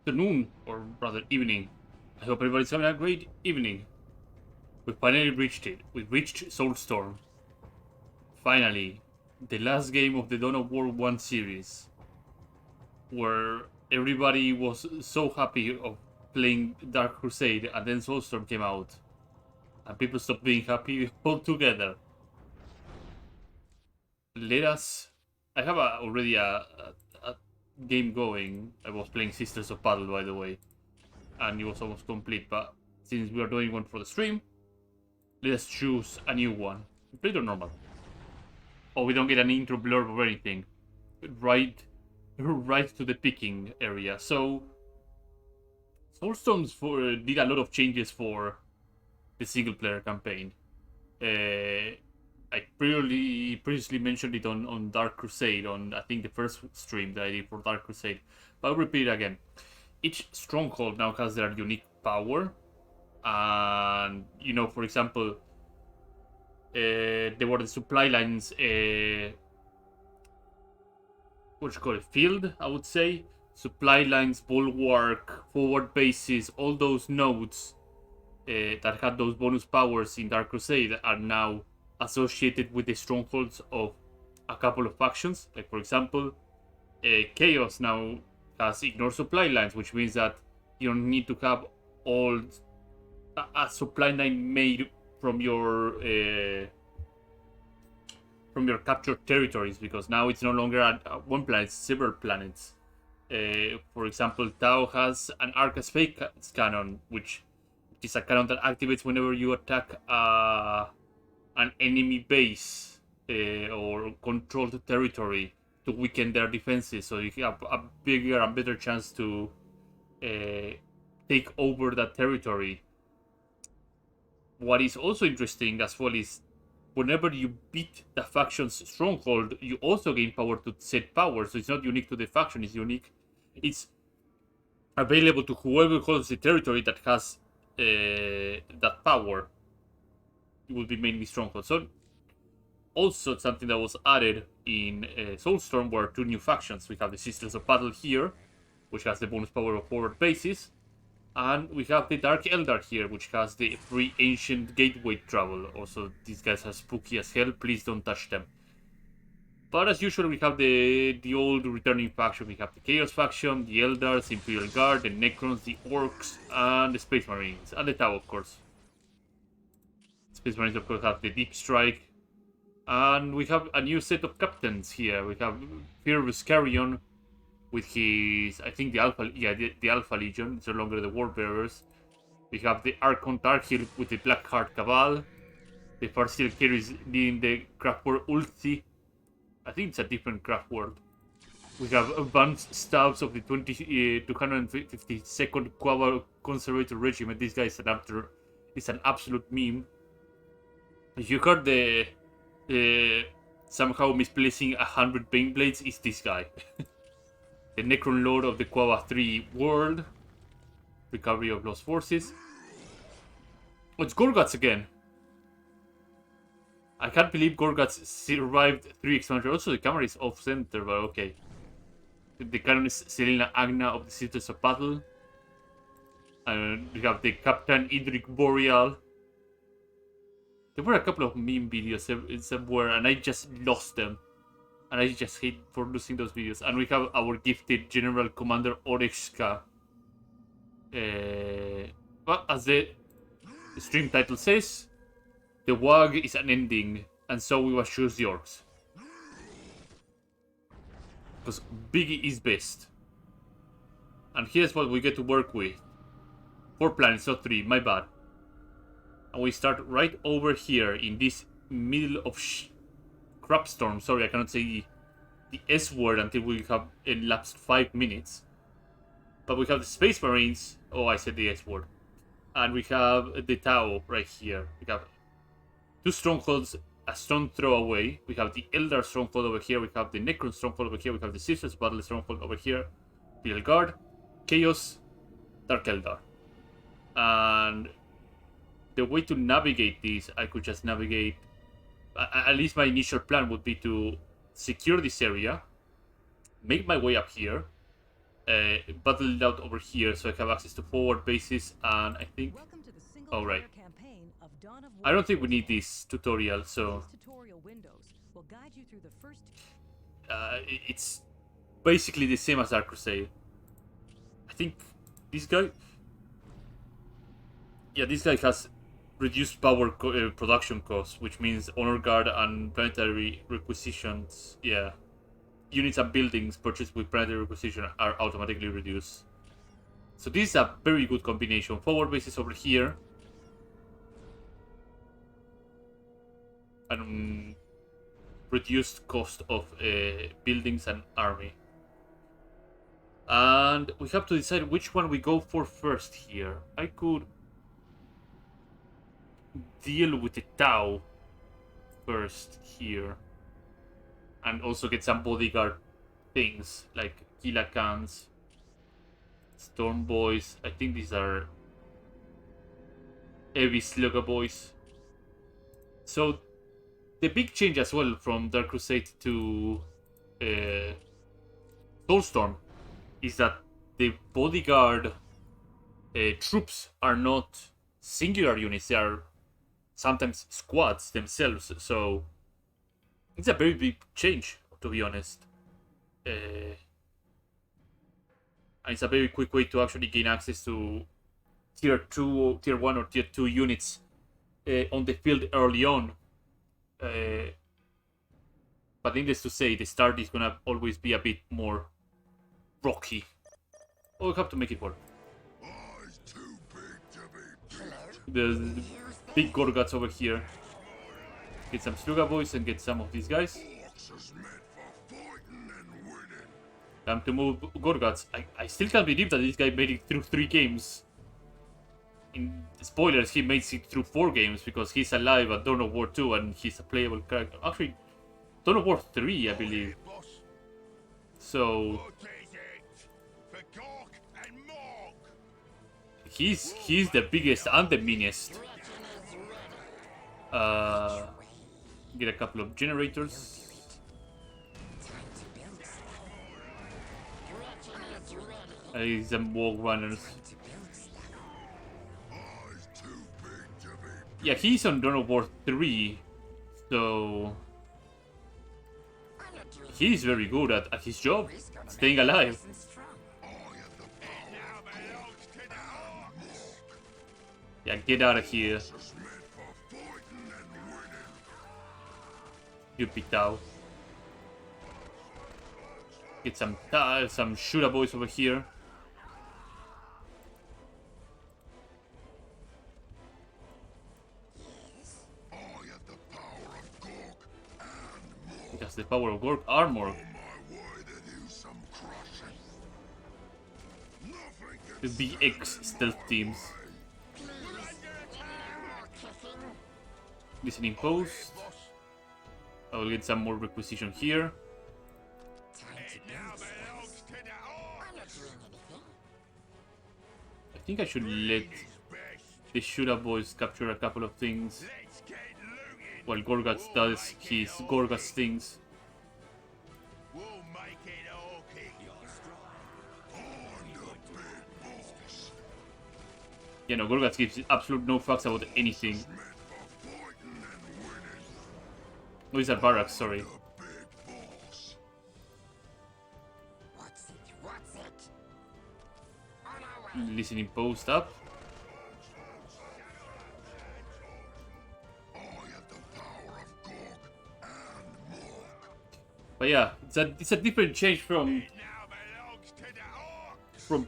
afternoon, or rather evening. I hope everybody's having a great evening. We finally reached it. We reached Soulstorm. Finally, the last game of the Dawn of War 1 series, where everybody was so happy of playing Dark Crusade, and then Soulstorm came out, and people stopped being happy altogether. Let us. I have already a game going. I was playing Sisters of Battle, by the way, and it was almost complete. But since we are doing one for the stream, let us choose a new one. Complete or normal? Oh, we don't get an intro blurb or anything. Right to the picking area. So, Soulstorms did a lot of changes for the single player campaign. I previously mentioned it on Dark Crusade, on I think the first stream that I did for Dark Crusade. But I'll repeat it again. Each stronghold now has their unique power. And, for example, there were the supply lines, what you call it, field, I would say. Supply lines, bulwark, forward bases, all those nodes that had those bonus powers in Dark Crusade are now associated with the strongholds of a couple of factions. Like, for example, Chaos now has ignore supply lines, which means that you don't need to have all a supply line made from your captured territories, because now it's no longer at one planet, it's several planets. For example, DoW has an Arca Space Cannon, which is a cannon that activates whenever you attack an enemy base or controlled territory to weaken their defenses, so you have a bigger and better chance to take over that territory. What is also interesting as well is whenever you beat the faction's stronghold, you also gain power to set power. So it's not unique to the faction, it's available to whoever holds the territory that has that power. It will be mainly stronghold. So also something that was added in Soulstorm were two new factions. We have the Sisters of Battle here, which has the bonus power of forward bases. And we have the Dark Eldar here, which has the free ancient gateway travel. Also, these guys are spooky as hell. Please don't touch them. But as usual, we have the old returning faction. We have the Chaos faction, the Eldars, the Imperial Guard, the Necrons, the Orcs, and the Space Marines. And the Tau, of course. Space Marines, of course, have the Deep Strike. And we have a new set of captains here. We have Fearless Carrion with his, I think the Alpha Legion. It's no longer the Warbearers. We have the Archon Darkhill with the Blackheart Cabal. The Farseer carries leading the Craftworld Ulti. I think it's a different Craftworld. We have advanced stabs of the 252nd Quava Conservator Regiment. This guy is an absolute meme. If you heard the somehow misplacing 100 Baneblades, is this guy. The Necron Lord of the Quava 3 world. Recovery of lost forces. Oh, it's Gorguts again. I can't believe Gorguts survived 3 expansions. Also, the camera is off-center, but okay. The canon is Selena Agna of the Sisters of Battle. And we have the Captain Idric Boreal. There were a couple of meme videos somewhere, and I just lost them. And I just hate for losing those videos. And we have our gifted General Commander Orexka. But as the stream title says, the WAAAAGH is an ending, and so we must choose yours. Because Biggie is best. And here's what we get to work with. 4 planets, not 3, my bad. And we start right over here in this middle of Crapstorm. Sorry, I cannot say the S word until we have elapsed 5 minutes. But we have the Space Marines. Oh, I said the S word. And we have the Tau right here. We have 2 strongholds a stone throw away. We have the Eldar stronghold over here. We have the Necron stronghold over here. We have the Sisters Battle stronghold over here. Imperial Guard, Chaos, Dark Eldar. And the way to navigate this, I could just navigate. At least my initial plan would be to secure this area, make my way up here, battled out over here, so I have access to forward bases, and I think... Oh, right. I don't think we need this tutorial, so... It's basically the same as Dark Crusade. I think this guy... Yeah, this guy has reduced power production costs, which means honor guard and planetary requisitions. Yeah, units and buildings purchased with planetary requisition are automatically reduced. So this is a very good combination. Forward bases over here, and reduced cost of buildings and army. And we have to decide which one we go for first here. I could deal with the DoW first here, and also get some bodyguard things like Kilakans, Storm Boys. I think these are heavy slugger boys. So the big change as well from Dark Crusade to Soulstorm is that the bodyguard troops are not singular units, they are sometimes squads themselves, so it's a very big change, to be honest. And it's a very quick way to actually gain access to tier 2, tier 1 or tier 2 units on the field early on. But needless to say, the start is gonna always be a bit more rocky. Oh, we have to make it work. The big Gorgats over here. Get some Sluga boys and get some of these guys. Time to move Gorgats. I still can't believe that this guy made it through 3 games. In spoilers, he made it through 4 games because he's alive at Dawn of War 2 and he's a playable character. Actually, Dawn of War 3, I believe. So he's the biggest and the meanest. Get a couple of generators. Some wall runners. Yeah, he's on Dawn of War 3, so he's very good at his job, staying alive. Yeah, get out of here. You picked out. Get some shooter boys over here. Because the power of Gork armor. The BX stealth teams. Listening post. I will get some more requisition here. I think I should let the shooter boys capture a couple of things while Gorgats does his Gorgats things. You know, Gorgats gives absolute no fucks about anything. Oh, these are barracks, sorry. Listening post up. But yeah, it's a different change from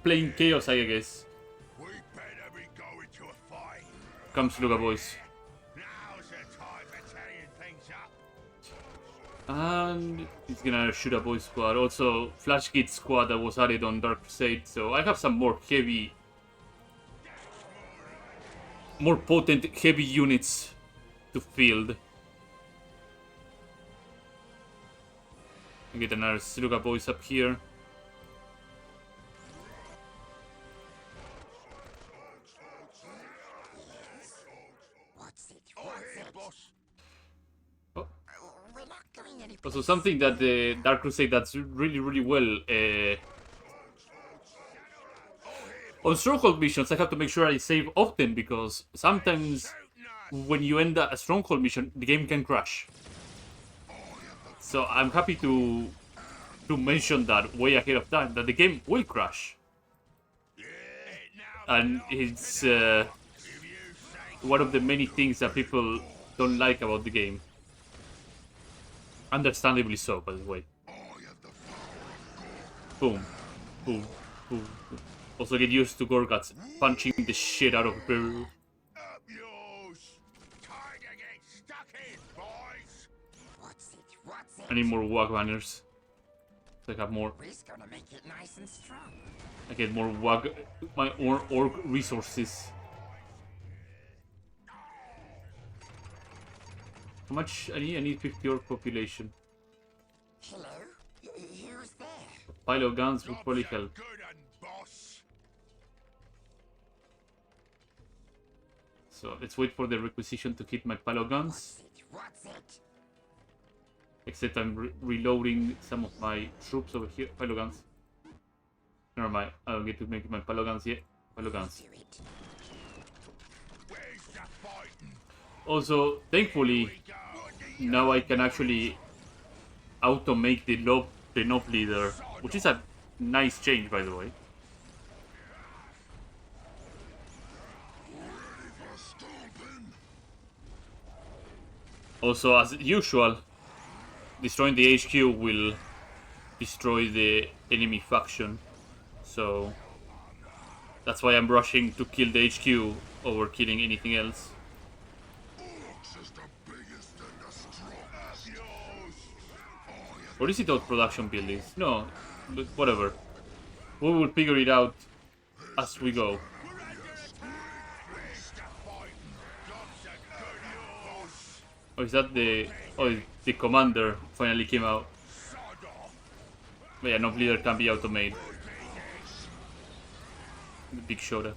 playing Chaos, I guess. Comes Luga boys. And he's gonna shoot a boy squad. Also, Flash Kid squad that was added on Dark Crusade. So I have some more heavy, more potent heavy units to field. Get another Sluga boys up here. Also, something that the Dark Crusade that's really well On stronghold missions, I have to make sure I save often because sometimes when you end a stronghold mission, the game can crash. So I'm happy to mention that way ahead of time, that the game will crash. And it's one of the many things that people don't like about the game. Understandably so, by the way. Boom. Boom. Boom. Boom. Also get used to Gorgats punching the shit out of Peru. I need more WAAAAGH banners. So I have more. I get more WAAAAGH, my org resources. How much I need? I need 50 org population. Hello? Who's there? Pile of guns would probably help. So let's wait for the requisition to hit my pile of guns. What's it? Except I'm reloading some of my troops over here. Pile of guns. Never mind. I don't get to make my pile of guns yet. Pile of guns. Also, thankfully, now I can actually auto-make the NOB leader, which is a nice change, by the way. Also, as usual, destroying the HQ will destroy the enemy faction. So that's why I'm rushing to kill the HQ over killing anything else. Or is it all production buildings? No, but whatever. We will figure it out as we go. Oh, is that the... Oh, the commander finally came out. But yeah, no leader can be automated. The big Shoda.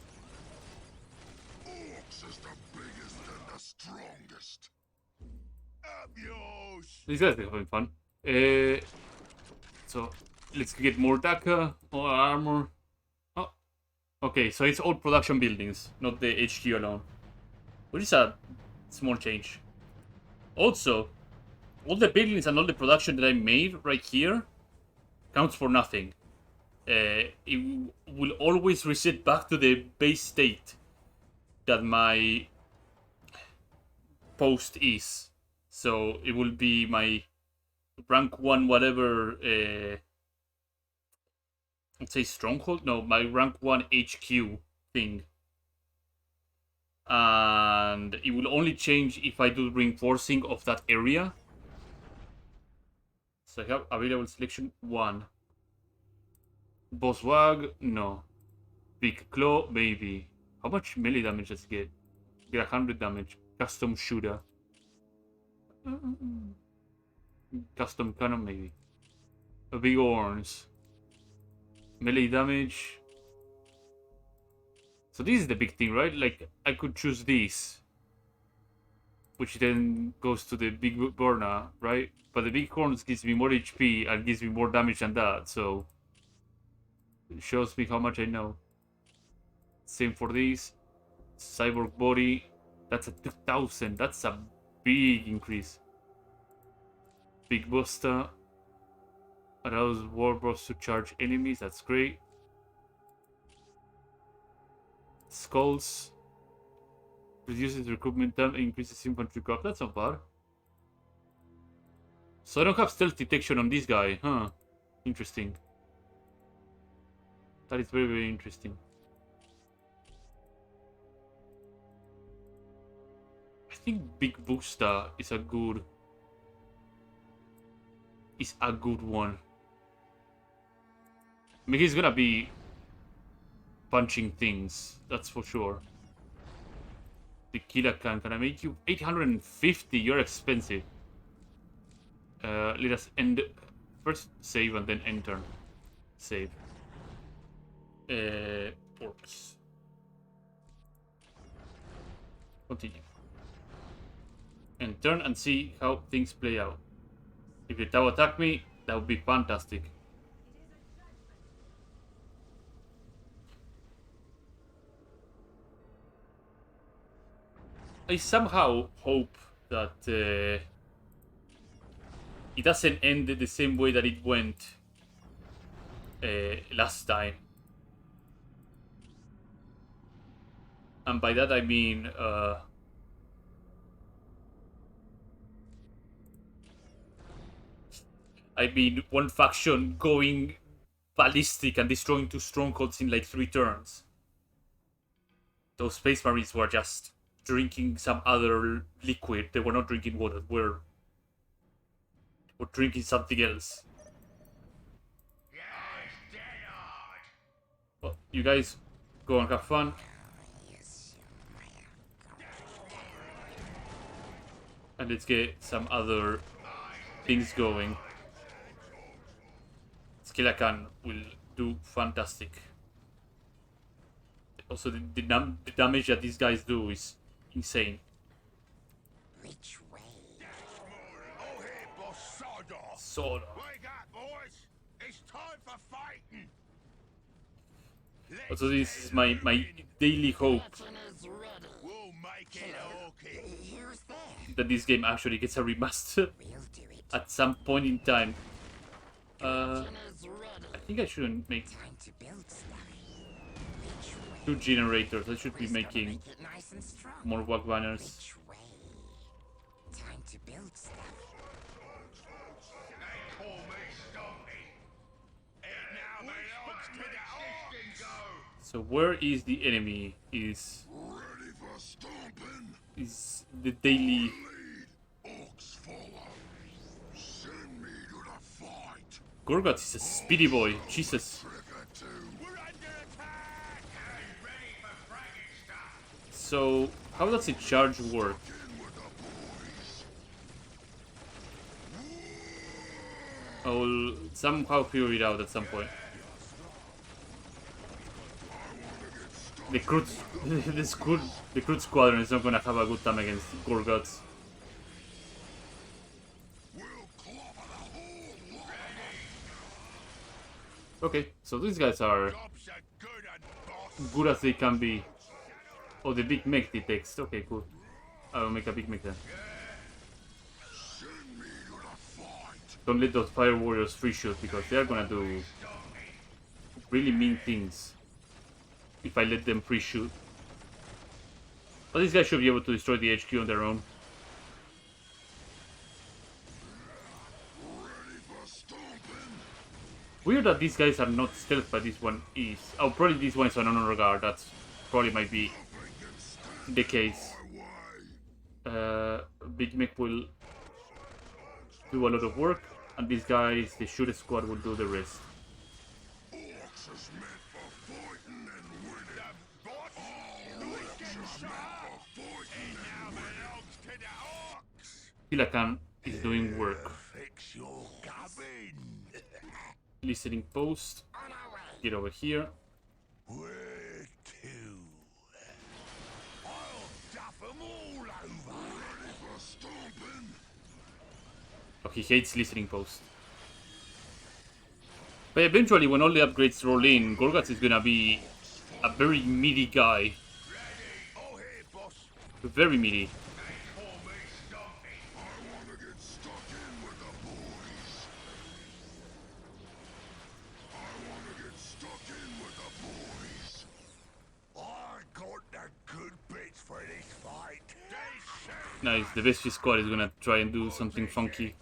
These guys are having fun. So, let's get more Daka, more armor. Oh, okay, so it's all production buildings, not the HQ alone. Which is a small change. Also, all the buildings and all the production that I made right here counts for nothing. It will always reset back to the base state that my post is. So it will be my rank 1 whatever, let's say stronghold? No, my rank 1 HQ thing. And it will only change if I do reinforcing of that area. So I have available selection 1. Boss WAAAAGH? No. Big Claw? Maybe. How much melee damage does it get? Get 100 damage. Custom shooter. Custom cannon, maybe. A big horns. Melee damage. So this is the big thing, right? Like, I could choose this. Which then goes to the big burner, right? But the big horns gives me more HP and gives me more damage than that, so... It shows me how much I know. Same for this. Cyborg body. That's a 2000. That's a big increase. Big Buster. Allows Warboss to charge enemies. That's great. Skulls. Reduces recruitment time and increases infantry crop. That's not bad. So I don't have stealth detection on this guy, huh? Interesting. That is very, very interesting. I think Big Busta is a good one. I mean, he's gonna be punching things, that's for sure. The Killer can I make you 850? You're expensive. Let us end. First save and then enter. Save. Orcs. Continue. And turn and see how things play out. If the Tau attack me, that would be fantastic. I somehow hope that it doesn't end the same way that it went last time. And by that I mean one faction going ballistic and destroying 2 strongholds in like 3 turns. Those Space Marines were just drinking some other liquid. They were not drinking water. Were drinking something else. Well, you guys go and have fun. And let's get some other things going. Skeleton will do fantastic. Also, the damage that these guys do is insane. Which way? Oh, here, boss, sod off. Sort of. Wake up, boys. It's time for fighting. Also, this is my daily hope Is ready. We'll make it okay. Who's there? that this game actually gets a remaster We'll do it. at some point in time. Is ready. I think I shouldn't make Time to build stuff. Which way? 2 generators. I should be Who's gonna making make it nice and strong? more WAAAAGH banners. Which way? Time to build stuff. They call me Stompy. It now belongs to the orcs. So where is the enemy? Is Ready for stomping? the daily... Orcs follow. Send me to the fight. Gorgoth is a speedy boy. Jesus. Trigger 2. We're under attack. And ready for fragging stuff. So how does a charge work? In with the boys. I will somehow figure it out at some point. The Crud, the Crud squadron is not gonna have a good time against Gorgoths. We'll clobber the whole lot. Okay, so these guys are Jobs are good and boss. good as they can be. Oh, the big mech detects. Okay, cool. I will make a big mech then. Send me to the fight. Don't let those fire warriors free shoot because they are gonna do really mean things if I let them free shoot. But these guys should be able to destroy the HQ on their own. Ready for stomping. Weird that these guys are not stealth, but this one is. Oh, probably this one is an honor guard. That's probably might be the case. Big Mech will do a lot of work, and these guys, the shooter squad, will do the rest. Orcs is meant for fighting and winning. The boss who is getting shot up. It now belongs to the orcs. Hilakan is doing work. Fix your cabin. Listening post. On our way. Get over here. Where to? I'll duff 'em all over. Ready for stomping? Oh, he hates listening post. But eventually, when all the upgrades roll in, Gorgoth is gonna be a very meaty guy. Ready? Oh, here, boss. Very meaty. They call me Stompy. I want to get stuck in with the boys. I want to get stuck in with the boys. I got the good bits for this fight. They say Nice. The Vespi squad is gonna try and do something funky.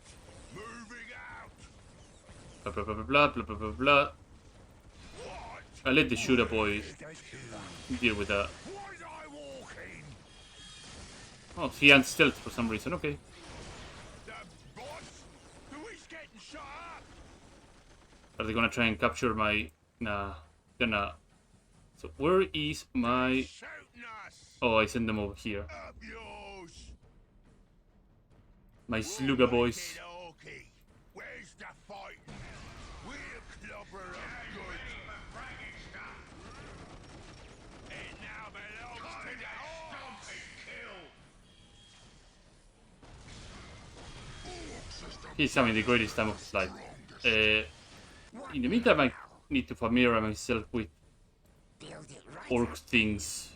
moving out. Blah blah blah blah blah blah blah blah. What? I'll let the shooter boy They deal with that. Was I walking? Oh, he has stealth for some reason. Okay. The boss who is getting shot up. Are they gonna try and capture my... Nah. Gonna... So where is my... Shooting us. Oh, I sent them over here. Up yours. My Sluga boys. Okay. Where's the fight? We'll clobber 'em good. It now belongs to the orcs. He's having the greatest time of his life. In the meantime, I need to familiarize myself with Build it right. orc things.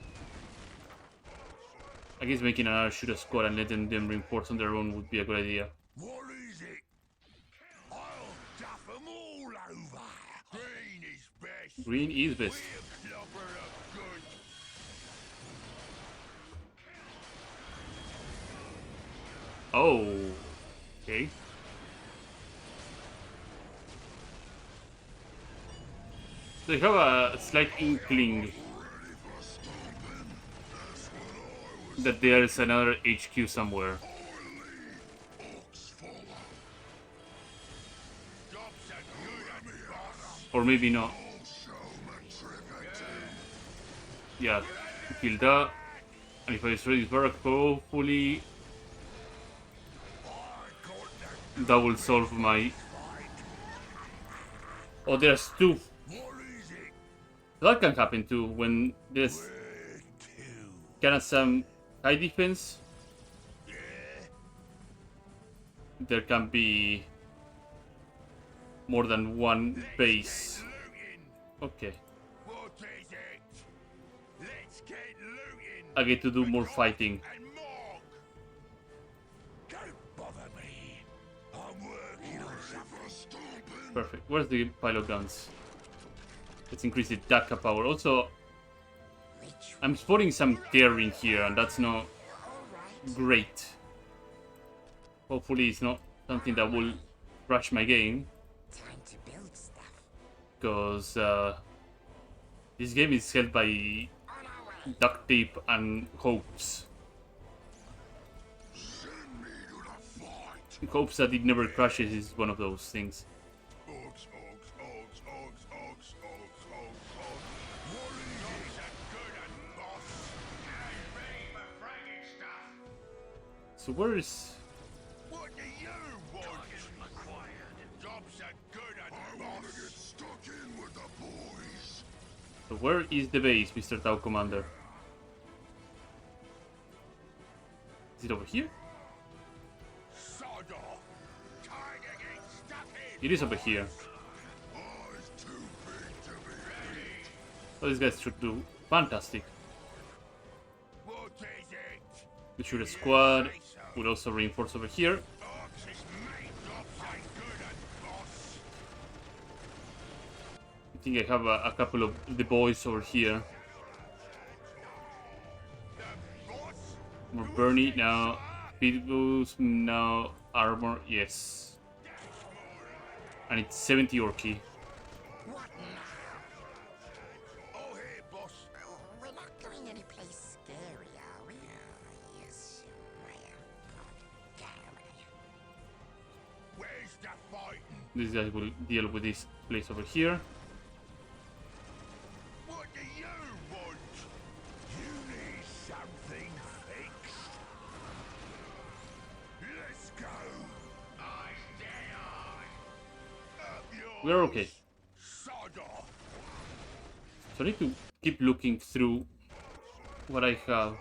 I guess making another shooter squad and letting them reinforce on their own would be a good idea. What is it? I'll duff 'em all over. Green is best. Green is best. We're clobber of good. Oh, okay. They have a slight inkling that there is another HQ somewhere. Jobs are good and boss. Or maybe not. Yeah, kill that. And if I destroy this barrack, hopefully that will solve my... Oh, there's two. That can happen too when there's kind of some high defense. There can be more than one base. Okay. What is it? Let's get looting. I get to do more fighting. And more. Don't bother me. I'm working on something. Perfect. Where's the pilot guns? Let's increase the DACA power. Also, I'm spotting some tearing here, and that's not great. Hopefully, it's not something that will crash my game, Time to build stuff. because this game is held by duct tape and hopes. Hopes that it never crashes is one of those things. Ogs, ogs, ogs, ogs, ogs, ogs, ogs, ogs. Warriors are good and boss. And ready for fragging stuff. So where is... What do you want? Acquired. Jobs are good and boss. I want to get stuck in with the boys. So where is the base, Mr. Tau Commander? Is it over here? Sod off. Time to get stuck in. It is over here. Eyes too big to be ready. So these guys should do fantastic. What is it? The shooter squad will also reinforce over here. Ox is made. Jobs are good and boss. I think I have a couple of the boys over here. The boss. More Bernie now. Speed boost now. Armor, yes. And it's 70 Orky. What now? Oh, hey, boss. We're not going anyplace scary, are we? Oh, yes, Where's the fighting? This guy will deal with this place over here. What do you want? You need something fixed. Let's go. Eyes dead eye. Up yours. We are okay. Sod off. So I need to keep looking through what I have.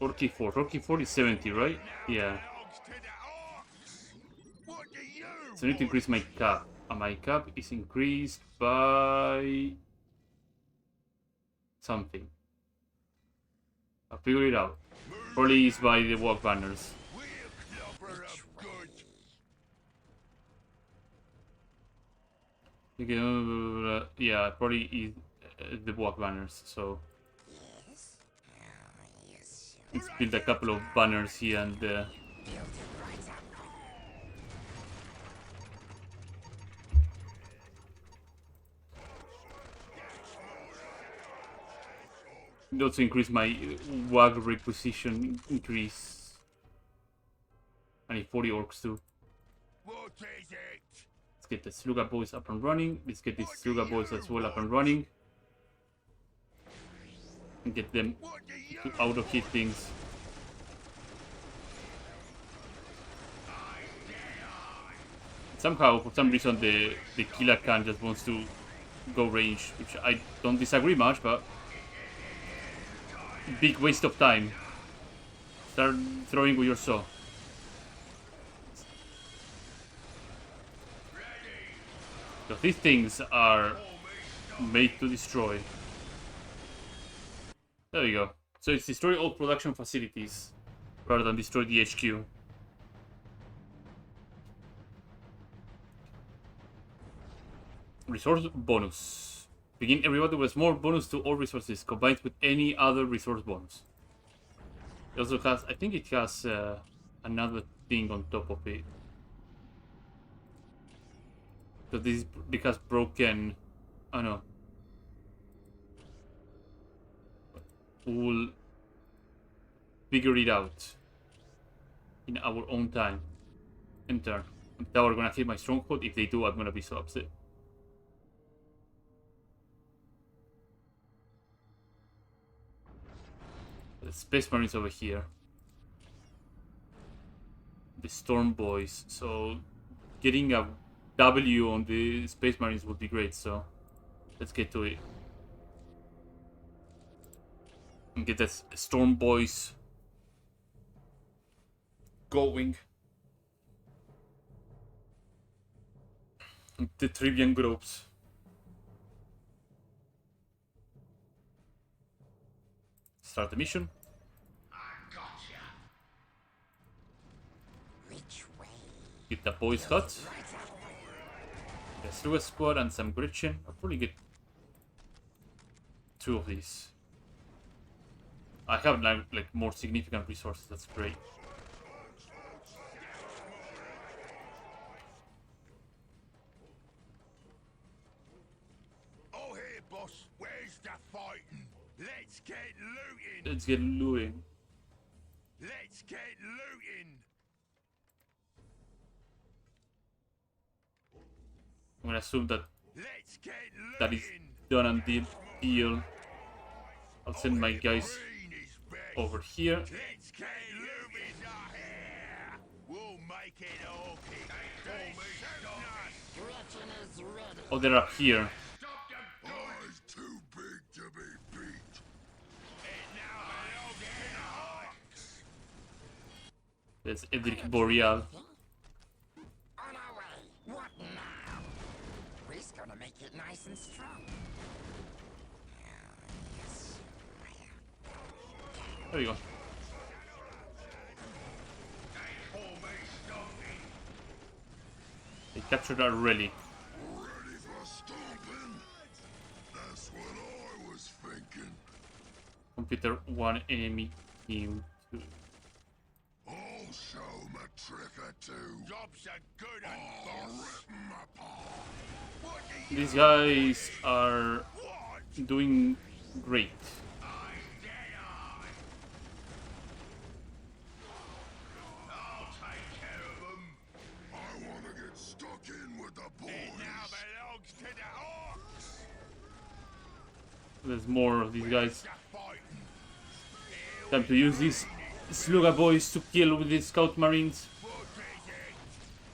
Orky 4. Orky 4 is 70, right? Yeah. Belongs to the ox. What do you So I need to increase my cap. And my cap is increased by something. I'll figure it out. Probably it's by the walk banners. We're clobber of good. Yeah, probably is the walk banners. So yes. Oh, yes. let's build a couple of banners here and Build it right up. also increase my WAAAAGH requisition increase. I need 40 orcs too. What is it? Let's get the Sluga boys up and running. Let's get these Sluga boys as well up and running. And get them What do you to auto hit things. Somehow, for some reason, the killer can just wants to go range, which I don't disagree much, but big waste of time. Start throwing with your saw. So these things are made to destroy. There we go. So it's destroy all production facilities rather than destroy the HQ. Resource bonus. Begin every battle with more bonus to all resources combined with any other resource bonus. It also has, I think it has another thing on top of it. So this has broken. Oh no. We'll figure it out in our own time. Enter. Now we're gonna hit my stronghold. If they do, I'm gonna be so upset. The Space Marines over here. The Storm Boys. So getting a W on the Space Marines would be great. So let's get to it. And get that Storm Boys going. The Trivian groups. Start the mission. Which way? Get the boys hut. The Suez Squad and some Gretchen. I'll probably get 2 of these. I have like more significant resources. That's great. Oh, here, boss. Where's the fighting? Let's get looting. Let's get looting. Let's get looting. I'm gonna assume that Let's get looting. that is done and deal. I'll send my guys Green is best. over here. Let's get looting here. We'll make it all kick. Gretchen is ready. Oh, they're up here. Eyes too big to be beat. And now There's Edric Boreal. On our way. What now? We're gonna make it nice and strong. Yes. There we go. They captured our relic. ready for stomping? That's what I was thinking. Computer 1 enemy team 2. I'll show 'em a trick or two. Job's a good one, boss. Rip 'em apart. What do you These guys are want? doing great. I'll take care of 'em. I want to get stuck in with the boys. It now belongs to the orcs. There's more of these guys. The fighting. Time to use these Sluga boys to kill with these scout marines. What is it?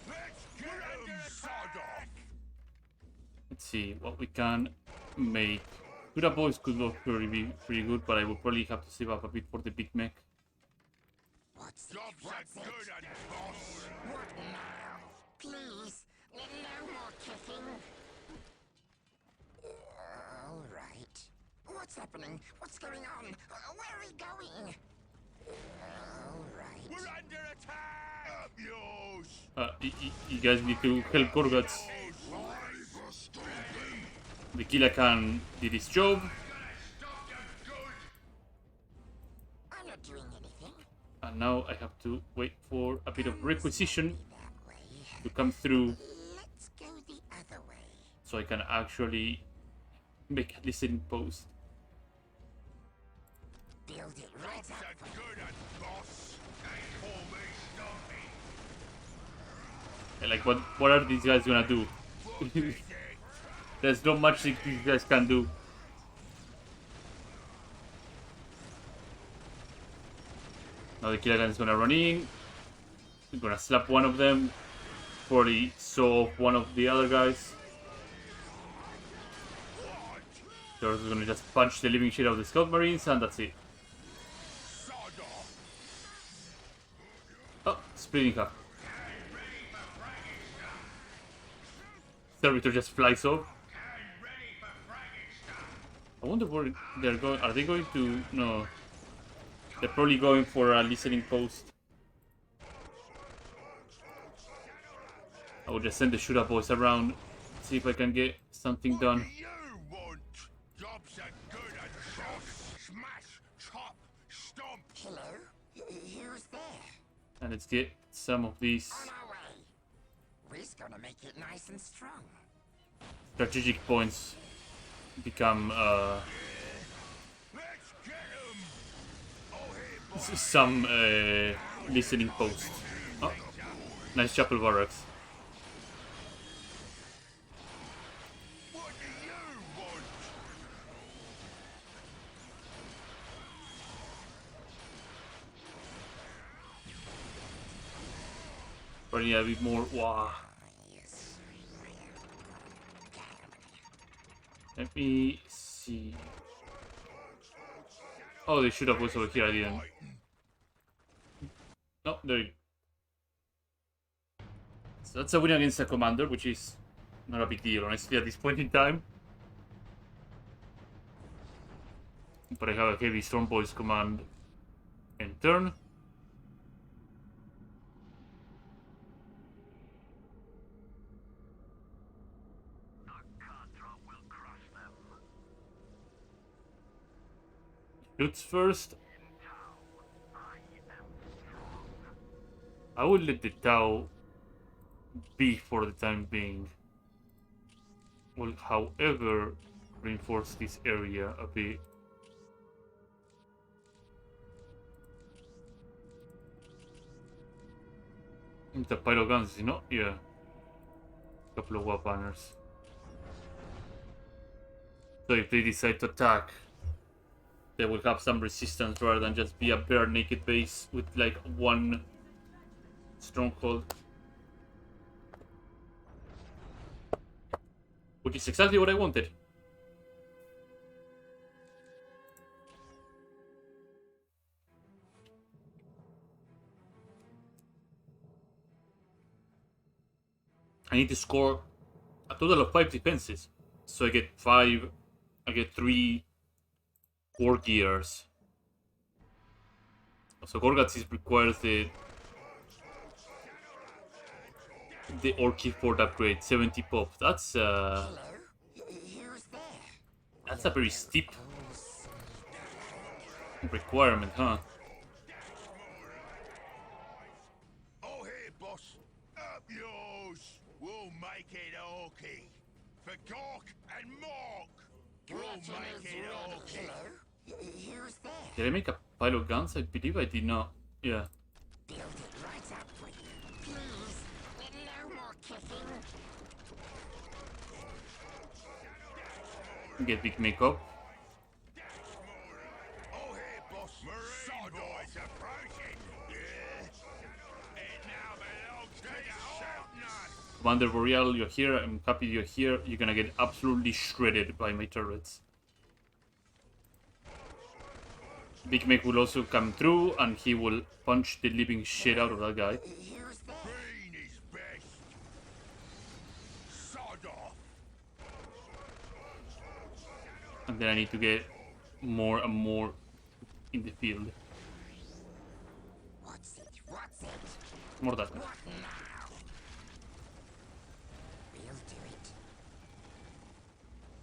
Let's get 'em, Sodok. Let's see what we can make. Sluga boys could look pretty good, but I will probably have to save up a bit for the big mech. What's it? Job's a What's it? good one, boss. What now? Please, no more kicking. All right. What's happening? What's going on? Where are we going? All right. We're under attack. Up yours. You guys need to help Gorguts. Ready for stomping? The Kilakan did his job. I'm not doing anything. And now I have to wait for a bit of requisition That way. to come through Let's go the other way. so I can actually make a listening post. Build it right Job's up a for good one, boss. They call me Stompy. Like, what are these guys gonna do? What is it? There's not much these guys can do. Now the Kilagan is gonna run in. He's gonna slap one of them. Probably saw off one of the other guys. They're gonna just punch the living shit out of the Scout Marines, and that's it. Sodok. Oh, splitting up. Servitor just flies off. I wonder where they're going. Are they going to... No. They're probably going for a listening post. I will just send the shooter boys around, see if I can get something done. You want jobs are good and soft. Smash, chop, stomp. Hello? Who's there? And let's get some of these On our way. We're gonna make it nice and strong. strategic points become Let's get 'em. Oh, hey, boy. some listening posts. Oh, nice chapel barracks. What do you want? Probably a bit more. Wow. Yes. Let me see. Oh, they should have was over here. I didn't. No, there you go. So that's a win against a commander, which is not a big deal, honestly, at this point in time. But I have a heavy storm boys command in turn. Shoots first. I will let the DoW be for the time being. Will, however, reinforce this area a bit. The pile guns, you know? Yeah. Couple of WAAAAGH banners. So if they decide to attack, they will have some resistance rather than just be a bare naked base with like one stronghold. Which is exactly what I wanted. I need to score a total of 5 defenses. So I get 5, I get 3 war gears. So Gorgatsis requires the Orchid Fort upgrade, 70 pop. That's Hello? Who's there? a very steep requirement, huh? Oh, hey, boss. Up yours. We'll make it okay. For Gork and Mork. We'll Gretchen make is it ready. okay. Hello? Who's there? Did I make a pile of guns? I believe I did not. Yeah. Build it right up for you. Please. No more kicking. Get big makeup. Oh, hey, boss. Marine boys approaching. Yeah. It now belongs to the Outnut. Commander Boreal, you're here. I'm happy you're here. You're gonna get absolutely shredded by my turrets. Big Mac will also come through and he will punch the living shit out of that guy. Who's there? Green is best. Sod off. And then I need to get more and more in the field. What's it? What's it? More that. What now? We'll do it.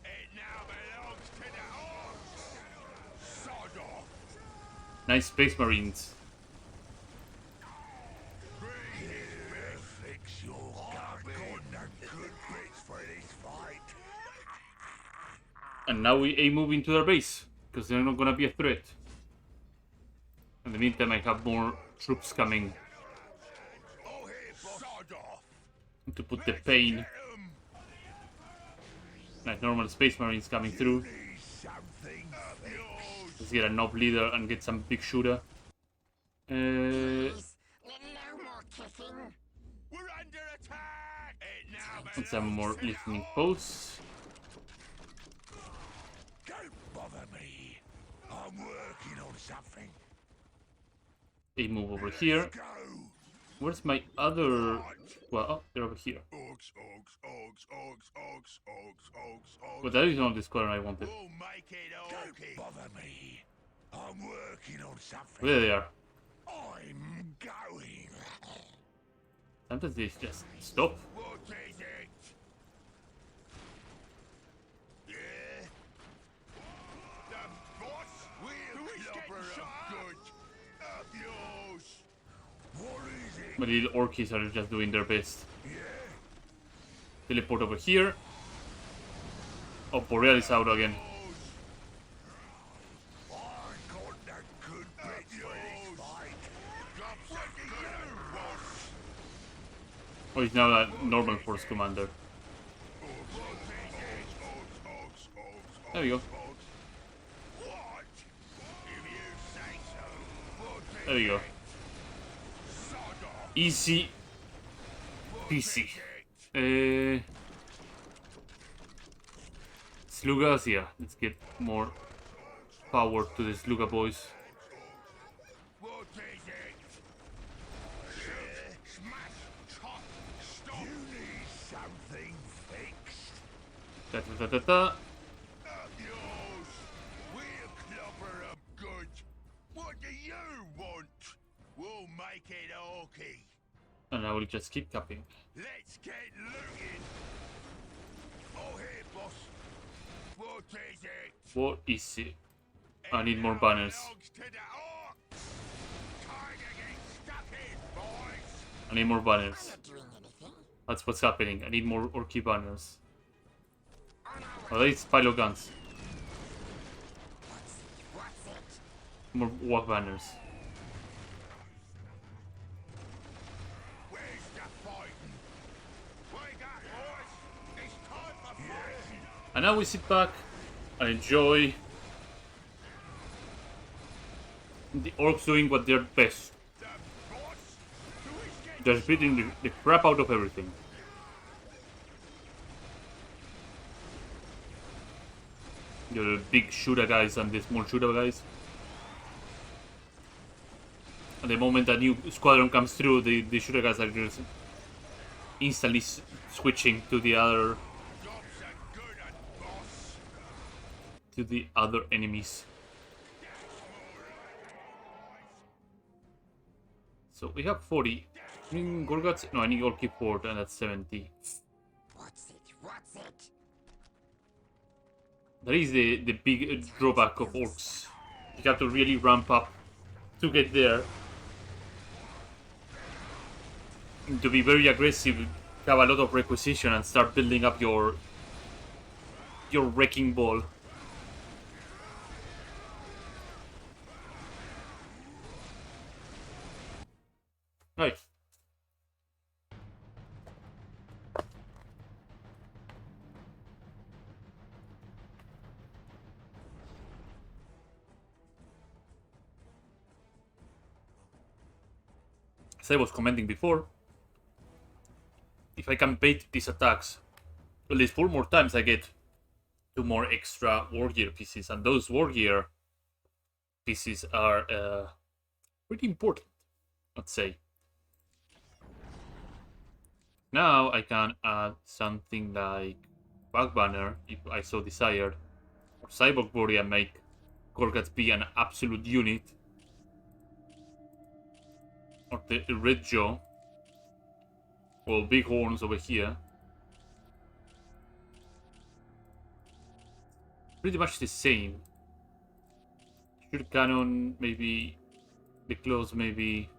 It now belongs to the Orcs. Sod off. Nice Space Marines. Fix your I've got no good bits for this fight. And now we move into their base, because they're not gonna be a threat. In the meantime, I have more troops coming Oh, here, boss. Sod off. to put the pain. Like normal Space Marines coming through. Need something fixed. Let's get a knob leader and get some big shooter. Please. No more kicking. We're under attack. It now And some belongs more to the listening Orcs. posts. Don't bother me. I'm working on something. They move over here. Go. Where's my other... Well, oh, they're over here. Orcs, orcs, orcs, orcs, orcs, orcs, orcs, orcs. But that is not the squadron I wanted. We'll make it okay. Don't bother me. I'm working on something. There they are. I'm going. Sometimes they just stop. What is it? Yeah? The boss? We'll clobber 'em good. Up yours. What is it? My little orkies are just doing their best. Yeah? Teleport over here. Oh, Borealis out again. I got that good bit for this fight. What do you want? Oh, he's now a normal force commander. There we go. What? If you say so. What There we go. sod off? Easy PC. Slugas, yeah. Let's get more power to the Sluga boys. What is it? Smash, chop, stop. You need something fixed. Da da da da da. Up yours. We'll clobber 'em good. What do you want? We'll make it orky. And I will just keep capping. Let's get looting. Oh, here, boss. What is it? What is it? I need more banners. Belongs to the orcs. Time to get stuck in, boys. I need more banners. Not doing anything. That's what's happening. I need more orky banners. On our Oh, way. that's pilo guns. What's it? More WAAAAGH banners. Where's the fighting? Wake up, boys. It's time for fighting. And now we sit back and enjoy the orcs doing what they're best. The boss? Who is getting Just beating the crap out of everything. The big shooter guys and the small shooter guys. At the moment a new squadron comes through, the shooter guys are just instantly switching to the other jobs are good at, boss? enemies. So we have 40. I mean, Gorgats? No, I need Orky Port, and that's 70. What's it? What's it? That is the big drawback of orcs. You have to really ramp up to get there. To be very aggressive, have a lot of requisition and start building up your wrecking ball. Right. As I was commenting before, if I can bait these attacks at least 4 more times, I get 2 more extra war gear pieces, and those war gear pieces are pretty important, I'd say. Now I can add something like Back Banner if I so desired, or Cyborg Body and make Gorgats be an absolute unit, or the Red Jaw, or Big Horns over here. Pretty much the same. Shoot Cannon, maybe the claws, maybe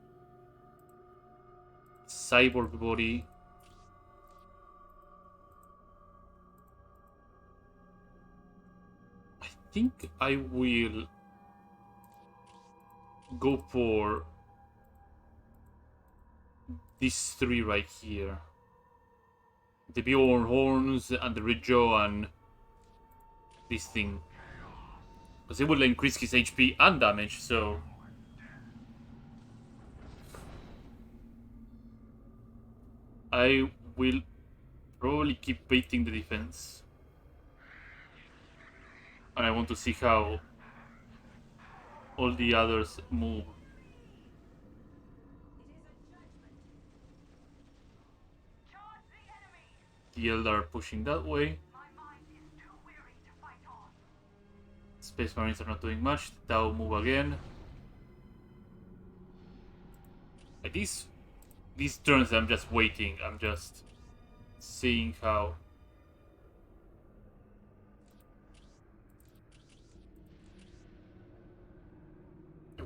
Cyborg Body. I think I will go for these 3 right here. The Bjorn Horns and the Ridjo and this thing. Because it will increase his HP and damage, so... I will probably keep baiting the defense. And I want to see how all the others move. The Eldar are pushing that way. Space Marines are not doing much. DoW move again. Like these turns, I'm just waiting. I'm just seeing how.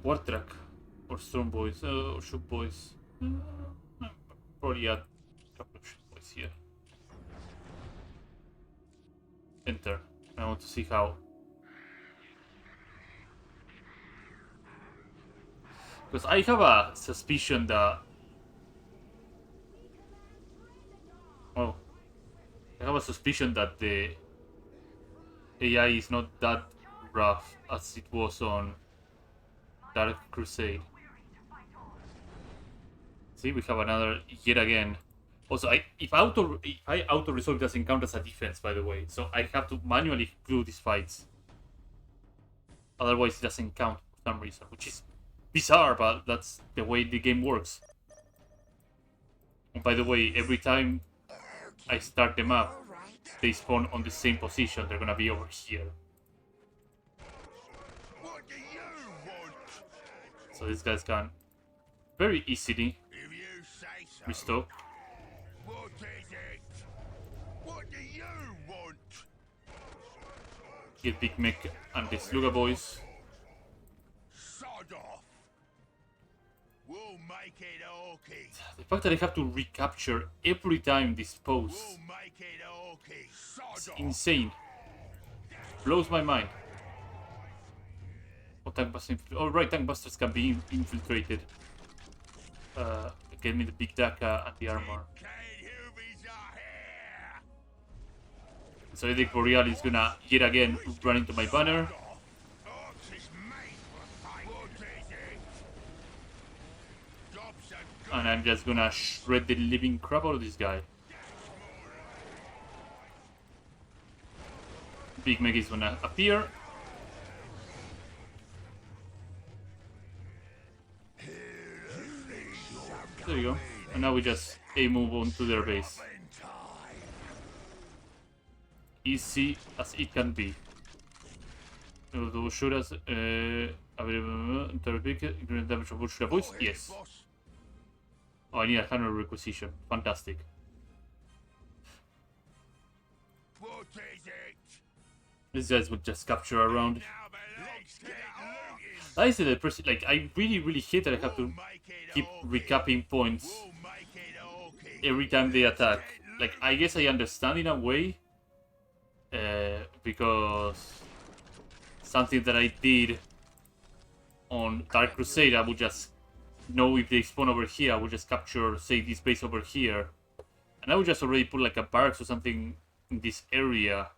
War truck or storm boys or ship boys. Probably add a couple of ship boys here. Enter. I want to see how. Because I have a suspicion that. Oh. I have a suspicion that the AI is not that rough as it was on Dark Crusade. See, we have another yet again. Also, if I auto resolve doesn't count as a defense, by the way, so I have to manually do these fights. Otherwise, it doesn't count for some reason, which is bizarre, but that's the way the game works. And by the way, every time I start them up, they spawn on the same position. They're gonna be over here. What do you want? So these guys can very easily If you say so. restore. What is it? What do you want? Get Big Mech and the Sluga boys. Sod off. We'll make it okay. The fact that I have to recapture every time this pose We'll make it okay. is Sod off. insane. Blows my mind. Oh, oh right, tank busters can be infiltrated. Get me the big Daka and the armor. Cade Hoovies are here. So Edic Boreal is gonna yet again run into my banner. Orcs is made for fight. What is it? Jobs are good. And I'm just gonna shred the living crap out of this guy. Big Meg is gonna appear. There you go. And now we just move on to their base. Easy as it can be. To shoot us increase damage of Bushra boys? Yes. Oh, I need 100 requisition. Fantastic. What is it? These guys will just capture around. Now belongs to the Orcs. That is the person. Like, I really hate that I have to Make it keep okay. recapping points We'll make it okay. every time they attack. Like, I guess I understand in a way. Because something that I did on Dark Crusade, I would just know if they spawn over here, I would just capture, say, this base over here. And I would just already put like a barracks or something in this area.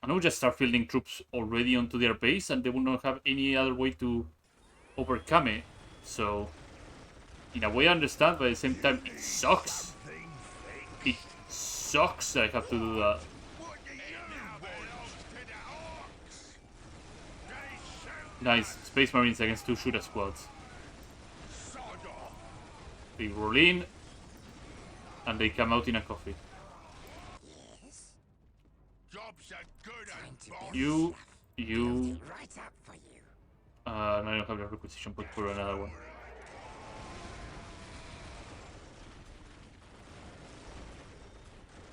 And I would just start fielding troops already onto their base, and they would not have any other way to overcome it. So, in a way I understand, but at the same time, it sucks. It sucks that I have to do that. What do you now belongs to the Orcs? They shoot Nice. Space Marines against 2 shooter squads. sod off. They roll in, and they come out in a coffee. Yes? Jobs are good Time and to boss. build You, stuff. you, Build it right up for you. and I don't have the requisition point for another one.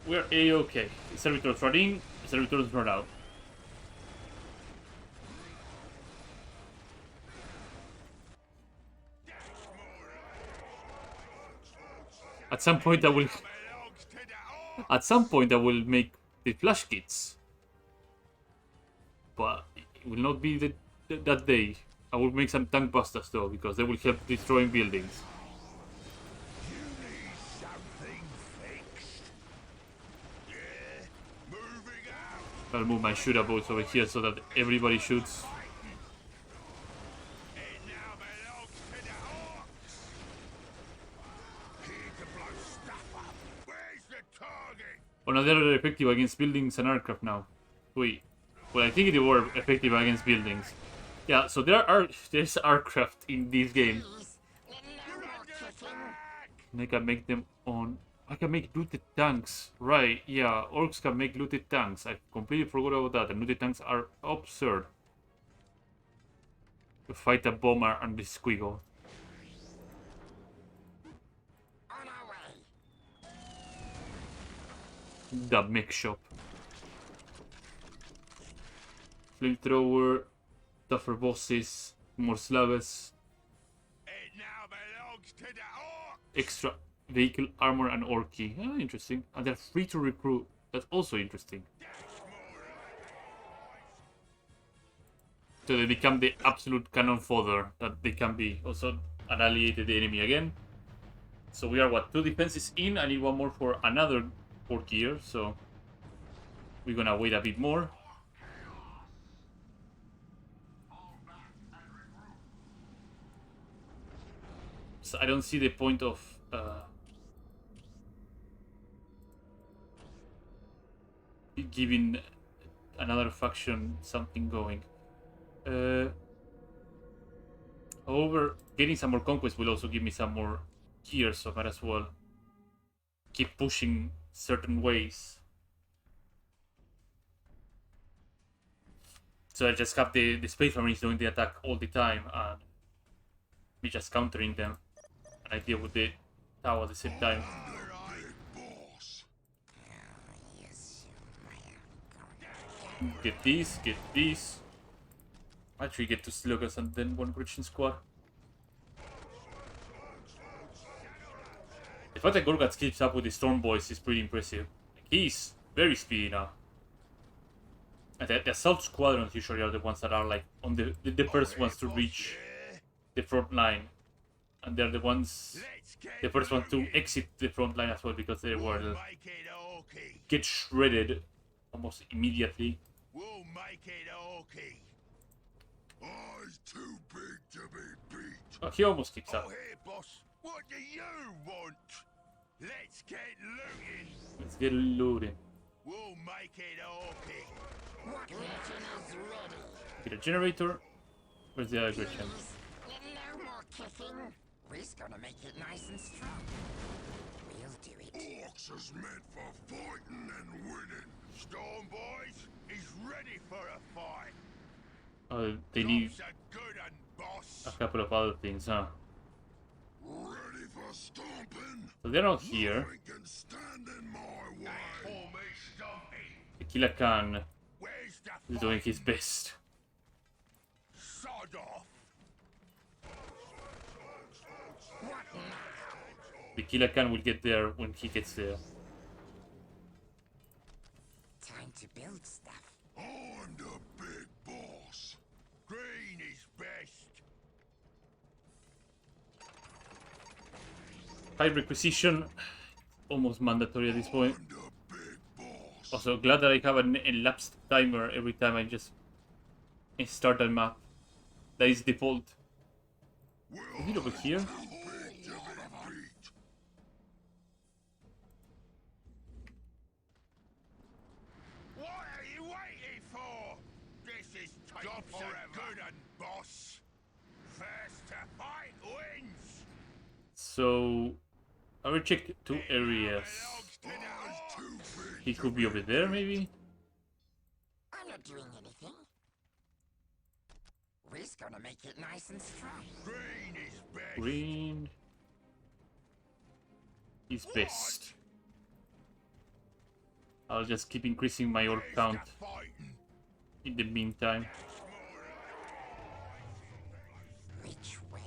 We're A-okay. Servitors run in, servitors run out. At some point I will Belongs to the Orcs. At some point, I will make the flash kits, but it will not be that day. I will make some tank busters though, because they will help destroying buildings. Something fixed. Yeah. Moving out. I'll move my shooter boats over here so that everybody shoots. It now belongs to the Orcs. Here to blow stuff up. Where's the target? Oh no, they're effective against buildings and aircraft now. Wait. Well, I think they were effective against buildings. Yeah, so there's aircraft in this game. Please, no more kicking. And I can make them on... I can make looted tanks. Right, yeah, orcs can make looted tanks. I completely forgot about that. And looted tanks are absurd. to fight a bomber and the squiggle. On our way. The mech shop. Flamethrower, tougher bosses, more slavers, It now belongs to the orc. extra vehicle armor and ore key. Ah, interesting. And they're free to recruit. That's also interesting. So they become the absolute cannon fodder that they can be. Also annihilated the enemy again. So we are what, 2 defenses in. I need 1 more for another orc gear. So we're gonna wait a bit more. So I don't see the point of giving another faction something going. However, getting some more conquest will also give me some more gears, so I might as well keep pushing certain ways. So I just have the Space Marines doing the attack all the time and me just countering them. And I deal with the tower at the same time. Get these, get these. Actually get 2 sluggers and then 1 Gretchen squad. The fact that Gorgat keeps up with the Storm Boys is pretty impressive. He's very speedy now. And the assault squadrons usually are the ones that are like on the first ones to reach the front line. And they're the ones, the first one to exit the front line as well, because they were get shredded almost immediately. We'll make it orky. Eyes too big to be beat. Oh, he almost kicks Oh, up. here, boss. What do you want? Let's get looting. Let's get looting. We'll make it orky. What legion is ready? Get a generator. Where's the other Gretchen? No more kicking. We're gonna make it nice and strong. We'll do it. Orcs is meant for fighting and winning. Storm boys, he's ready for a fight. They need Jobs are good un, boss. a couple of other things, huh? Ready for stomping? So they're not here. Nothing can stand in my way. Call me Stumpy. The Killer Khan Where's the is doing his best. sod off? What now? The Killer Khan will get there when he gets there. Time to build stuff. I'm the big boss. Green is best. High requisition, almost mandatory at this point. I'm the big boss. Also, glad that I have an elapsed timer every time I just start a map. That is default. Is it over here? Too big to be beat. What are you waiting for? This is taking forever. Good un, boss. First to fight wins. So, I will check 2 areas. Belongs to the Eyes orc. too big. He could be over there, maybe? I'm not doing anything. We're gonna make it nice and strong. Green is best. Green is best. I'll just keep increasing my orc Where's count the fighting? in the meantime. Which way?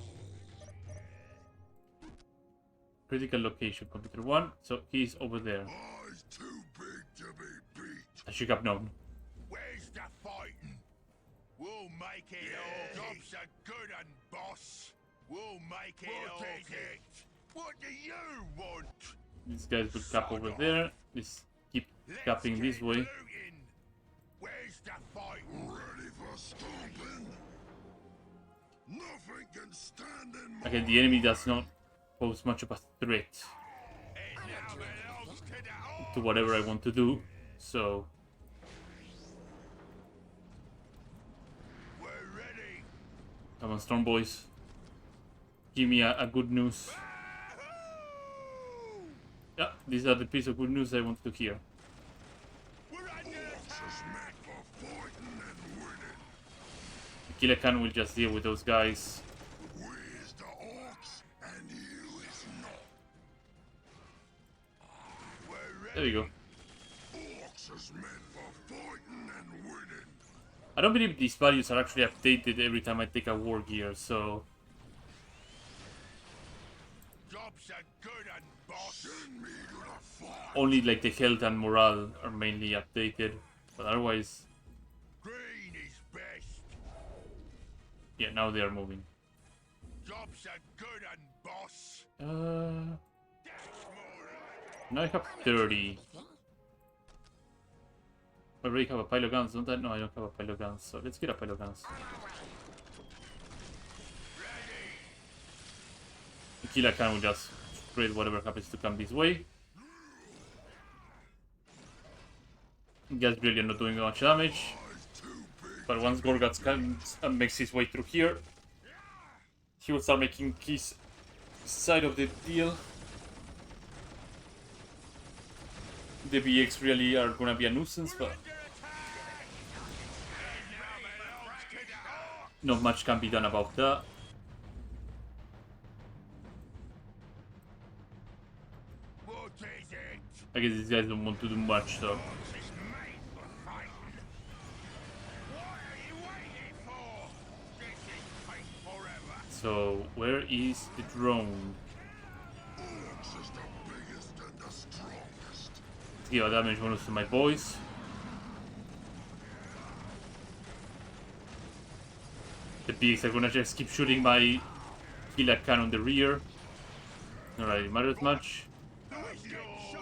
Critical location, computer 1. So he's over there. Eyes too big to be beat. I should have known. Where's the fighting? We'll make it orky. Jobs are good un, boss. We'll make it orky. What do you want? These guys will cap over there. Let's keep capping this way. Looting. Where's the fighting? Ready for stomping? Nothing can stand in my Again, the enemy does not pose much of a threat It now belongs to the orc. to whatever I want to do. So, We're ready. come on, Storm Boys. Give me a good news. Wahoo! Yeah, these are the piece of good news I wanted to hear. We're under Orcs attack. is meant for fighting and winning. Killer Khan will just deal with those guys. Where's the orcs and you is not? There we go. Orcs is meant for fighting and winning. I don't believe these values are actually updated every time I take a war gear, so Jobs are good and boss. Send me to the fight. only like the health and morale are mainly updated. But otherwise, Green is best. yeah, now they are moving. Jobs are good and boss. Uh, That's more like now I have 30. I already have a pile of guns, don't I? No, I don't have a pile of guns, so let's get a pile of guns. The Killer Khan will just spread whatever happens to come this way. Guys really are not doing much damage. But once Gorgats comes and makes his way through here, he will start making his side of the deal. The BX really are gonna be a nuisance, but not much can be done about that. what is it? I guess these guys don't want to do much, so It's made for fighting. What are you waiting for? This is fate forever. So where is the drone? Orcs is the biggest and the strongest. Let's give a damage bonus to my boys. The pigs are gonna just keep shooting my Killer Khan on the rear. Not really matters much. Who's yours?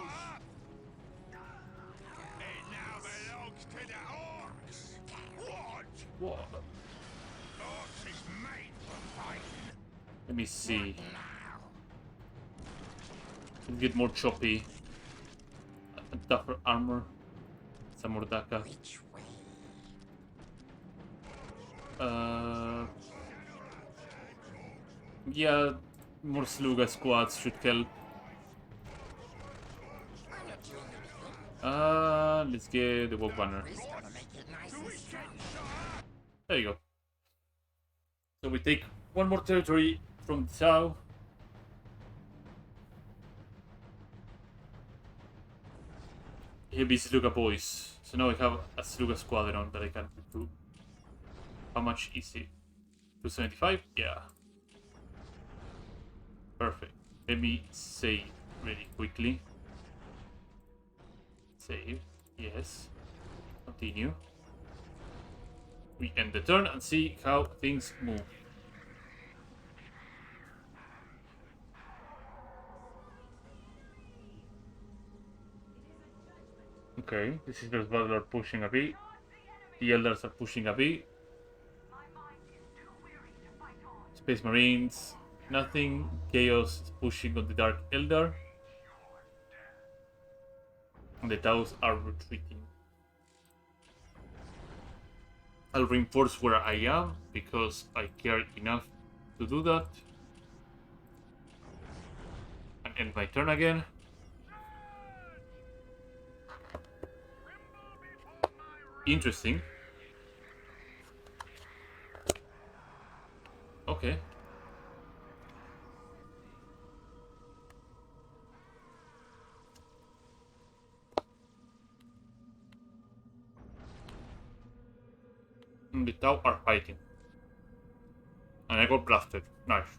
It now belongs to the orcs. What? Whoa. Orcs is made for fighting. Let me see. Let's get more choppy. Tougher armor. Some more Daka. Which way? Yeah, more Sluga squads should help. I'm not doing anything. Let's get the Walk Banner. He's gonna make it nice and strong. There you go. So we take one more territory from the south. Here be Sluga boys. So now I have a Sluga squadron that I can recruit. How much is it? 275? Yeah. Perfect. Let me save really quickly. Save. Yes. Continue. We end the turn and see how things move. Okay, the Sisters Battle are pushing a bit. The Elders are pushing a bit. Space Marines, nothing. Chaos is pushing on the Dark Elder. And the DoWs are retreating. I'll reinforce where I am because I care enough to do that. And end my turn again. Interesting. Okay. The DoW are fighting. And I got blasted. Nice.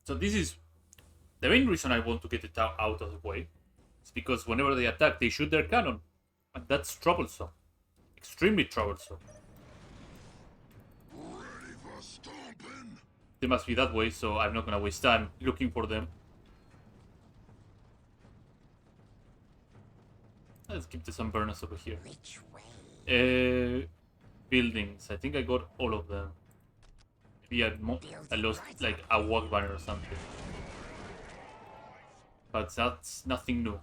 So this is the main reason I want to get the DoW out of the way. It's because whenever they attack, they shoot their cannon. And that's troublesome. Extremely troublesome. Ready for stomping? They must be that way, so I'm not gonna waste time looking for them. Let's keep the Sunburners over here. Which way? Buildings. I think I got all of them. Maybe I lost like a walk banner or something. But that's nothing new.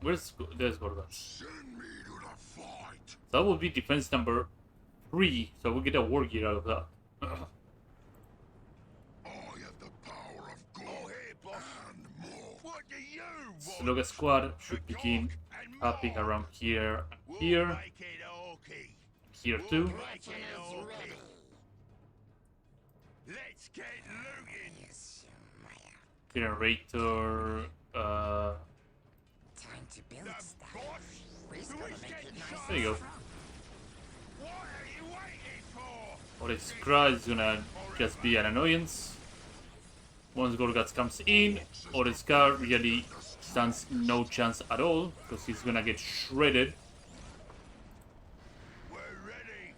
There's Gorgas. Send me to the fight. That would be defense number 3, so we'll get a war gear out of that. I have the power of God Oh, here, boss. and more. What do you want? Sloga squad should begin popping around here and here. Make it okay. Here too. Make it okay. Let's get looting. Yes, my Generator. time to build The stuff. boss? We're Who gonna is make getting it nice shot? There you go. What are you waiting for? Or this Skra is gonna just be an annoyance. Once Gorgats comes in, or the Scar really stands no chance at all, because he's gonna get shredded. We're ready.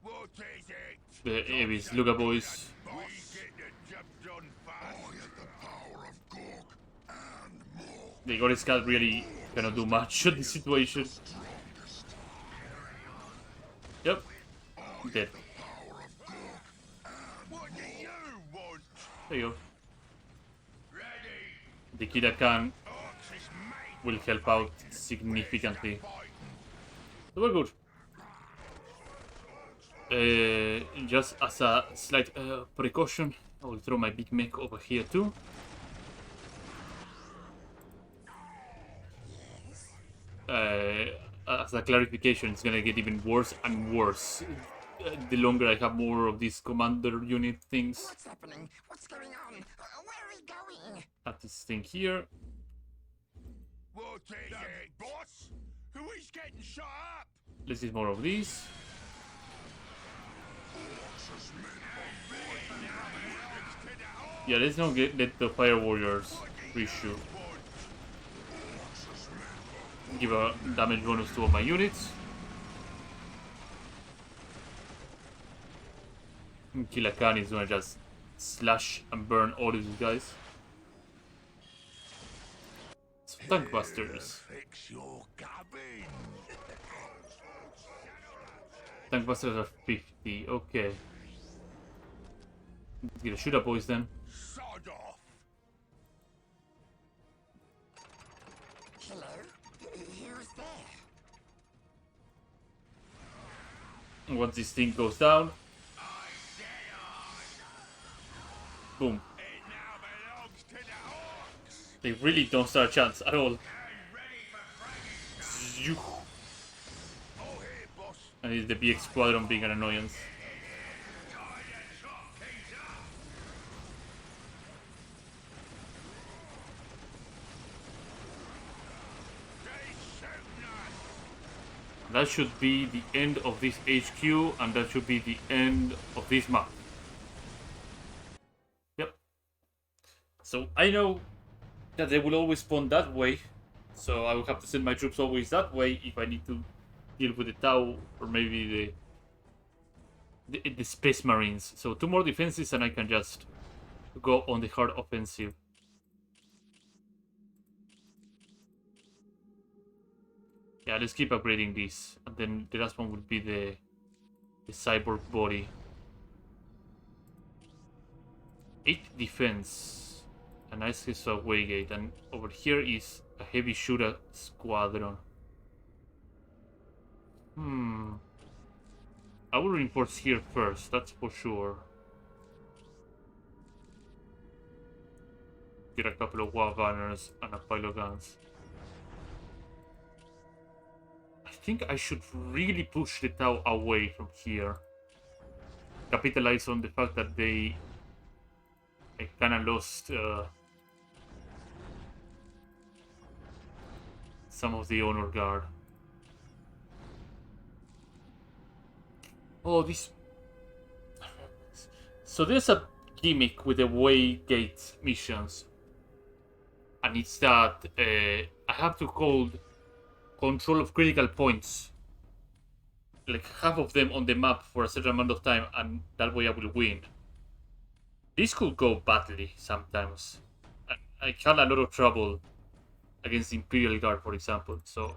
What is it? The Abyss Luga boys. We get the job done fast. I have the power of Gorg and more. The Goriscat really cannot do much in this situation. Strongest. Yep. Dead. Power of Gorg What do you want? There you go. Ready. The Kirakan Ox is made. will help out significantly. Fight. So we're good. Just as a slight precaution, I will throw my big mech over here too. As a clarification, it's gonna get even worse and worse the longer I have more of these commander unit things. What's happening? What's going on? Where are we going? At this thing here. What is it, boss? Who is getting shot up? Let's see more of these. Yeah, let's not let the fire warriors reshoot. Give a damage bonus to all my units. Kilakan is gonna just slash and burn all these guys. So tank busters. Fix your cabin. Tank busters are 50. Okay. Let's get a shooter boys then. Sod off. Hello? Who's there? Once this thing goes down, boom. It now belongs to the orcs. They really don't stand a chance at all. Get ready for fragments. Zoom. Oh, here, boss. And it's the BX squadron being an annoyance. Time to chop things up. They shooting us. That should be the end of this HQ, and that should be the end of this map. Yep. So I know that they will always spawn that way, so I will have to send my troops always that way if I need to deal with the Tau or maybe the Space Marines. So 2 more defenses and I can just go on the hard offensive. Yeah, let's keep upgrading this. And then the last one will be the cyborg body. 8 defense. A nice away gate. And over here is a heavy shooter squadron. I will reinforce here first, that's for sure. Get a couple of war gunners and a pile of guns. I think I should really push the Tau away from here. Capitalize on the fact that I kinda lost some of the honor guard. Oh, this... So there's a gimmick with the way gate missions. And it's that I have to hold control of critical points. Like half of them on the map for a certain amount of time, and that way I will win. This could go badly sometimes. I had a lot of trouble against the Imperial Guard, for example, so...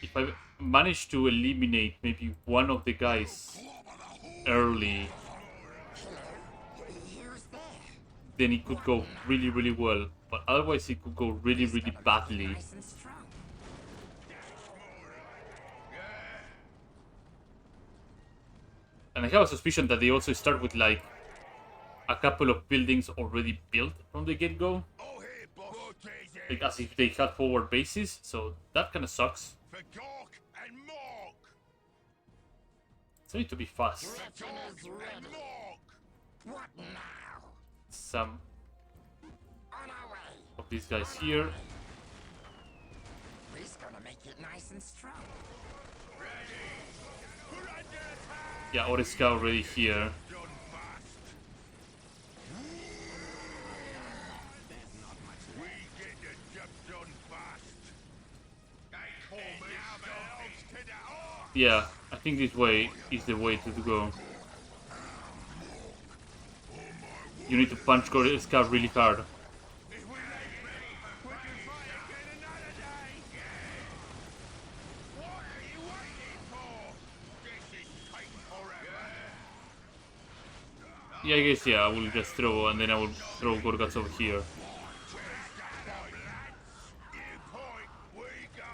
If I manage to eliminate maybe one of the guys early, then it could go really, really well. But otherwise it could go really, really badly. Nice and strong. And I have a suspicion that they also start with like a couple of buildings already built from the get-go, Oh, here, boss. What is it? like as if they had forward bases, so that kind of sucks. For Gork and Mork. So we need to be fast. Griffin is And ready. Mork. What now? Some On our way. of these guys here. We're gonna make it nice and strong. We're under attack. Yeah, Oreska already here. Done fast. We get the job done fast. They call me elves to the orc. Yeah, I think this way is the way to go. You need to punch Oreska really hard. If we ain't ready, we can fight again another day. What are you waiting for? This is taking forever. Yeah, I guess I will just throw, and then I will throw Gorgats over here. You point, we go.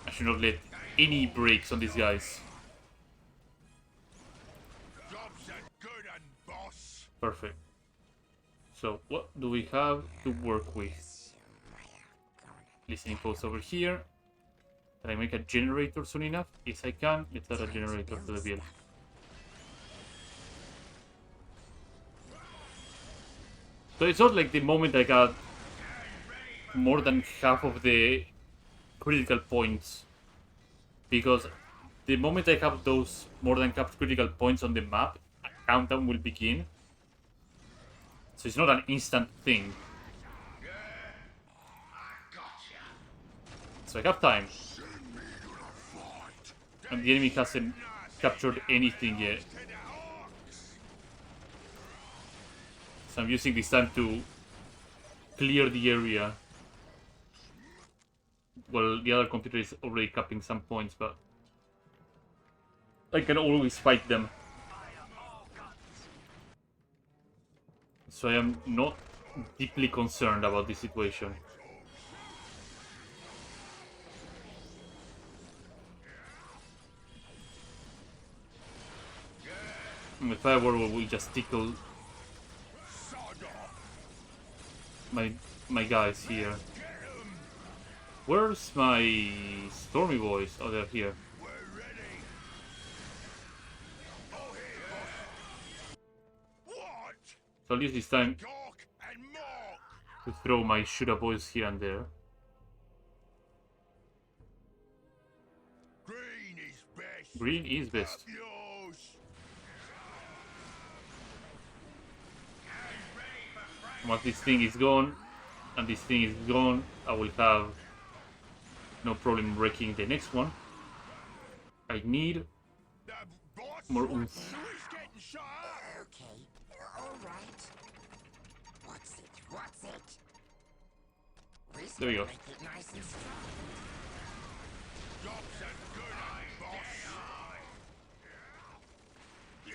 I should not let any breaks on these guys. Job's a good un, boss. Perfect. So, what do we have to work with? Listening post over here. Can I make a generator soon enough? Yes, I can. Let's add a generator to the build. So it's not like the moment I got more than half of the critical points, because the moment I have those more than half critical points on the map, a countdown will begin. So it's not an instant thing. So I have time. And the enemy hasn't captured anything yet. So I'm using this time to clear the area. Well, the other computer is already capping some points, but I can always fight them. So I am not deeply concerned about this situation. And the fireball will just tickle my guys here. Where's my Stormy boys? Oh, they're here. We're ready. Oh, here, boss. What? So I'll use this time Gork and Mork. to throw my Shooter boys here and there. Green is best. Green is best. Yours. Once this thing is gone, and this thing is gone, I will have no problem breaking the next one. I need Boss. more oomph. Who's getting shot up? Okay, all right. What's it? What's it? We're There we gonna go. make it nice and strong. Job's a good un, boss. Yeah.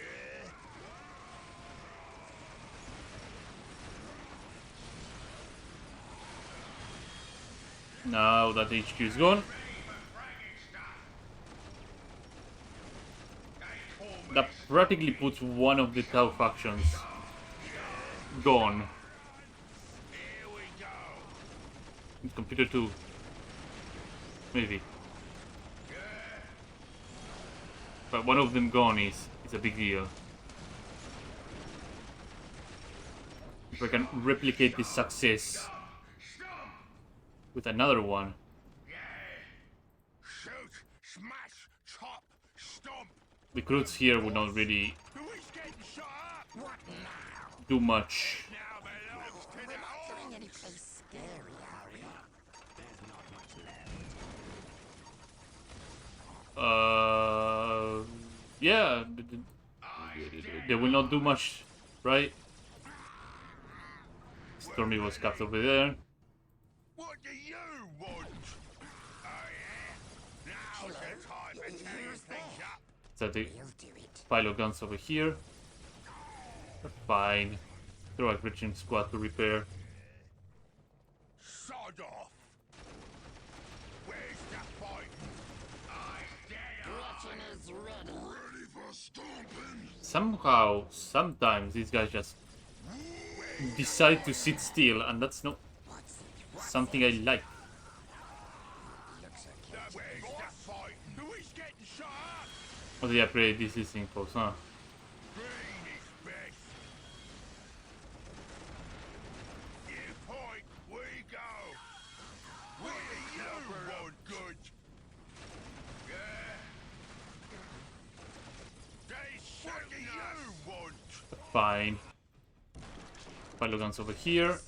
Now that the HQ is gone, that practically puts one of the Tau factions gone. Here we go. Computer 2. Maybe. But one of them gone is a big deal. If I can replicate this success with another one. Shoot, smash, chop, stomp. The recruits here would not really Who's getting shot up? What now? do much. Now belongs to We're the not orc. doing any place scary, are we? Yeah, they will not do much, right? Stormy was capped over there. What do you want? Oh yeah? Now's the time to tear things up. So the We'll do it. pile of guns over here. Fine. Throw a Gretchen squad to repair. Sod off. Where's the fight? I dare. Gretchen is ready. Ready for Somehow, sometimes these guys just decide to sit still, and that's not something I like. Where's the fight? Who is getting shot up? Oh, they upgraded this listening post, huh? Green is best. You point, we go. What do you want, good? Yeah. What do you want? Fine. Pile guns over here.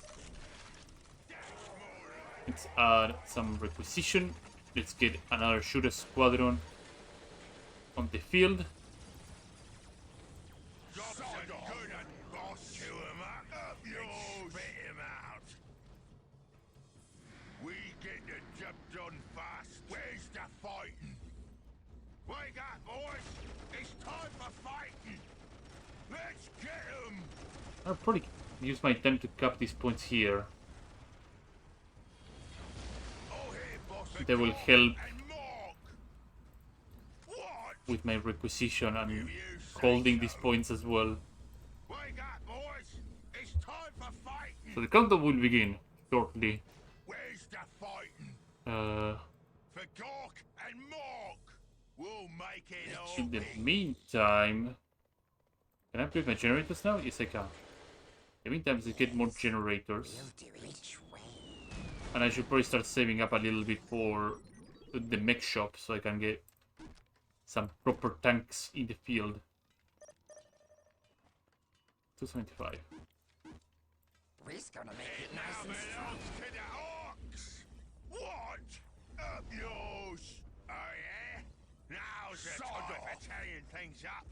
Let's add some requisition. Let's get another shooter squadron on the field. Jobs are good and boss. Chew him up. You spit him out. We get the job done fast. Where's the fighting? Wake up, boys. It's time for fighting. Let's get him. I'll probably use my time to cap these points here. Oh, here, boss. They will help And Mark. What? with my requisition and holding these points as well. Wake up, boys. It's time for fighting. So the countdown will begin shortly. Where's the fighting? For For Gork and Mark. We'll make it all. in the meantime, can I upgrade my generators now? Yes, I can. In the meantime, let's get more generators. We'll do it each way. And I should probably start saving up a little bit for the mech shop so I can get some proper tanks in the field. 275. We're gonna make it nice and strong. To the orcs. What? Up yours. Oh yeah? Now's the time for tearing things up.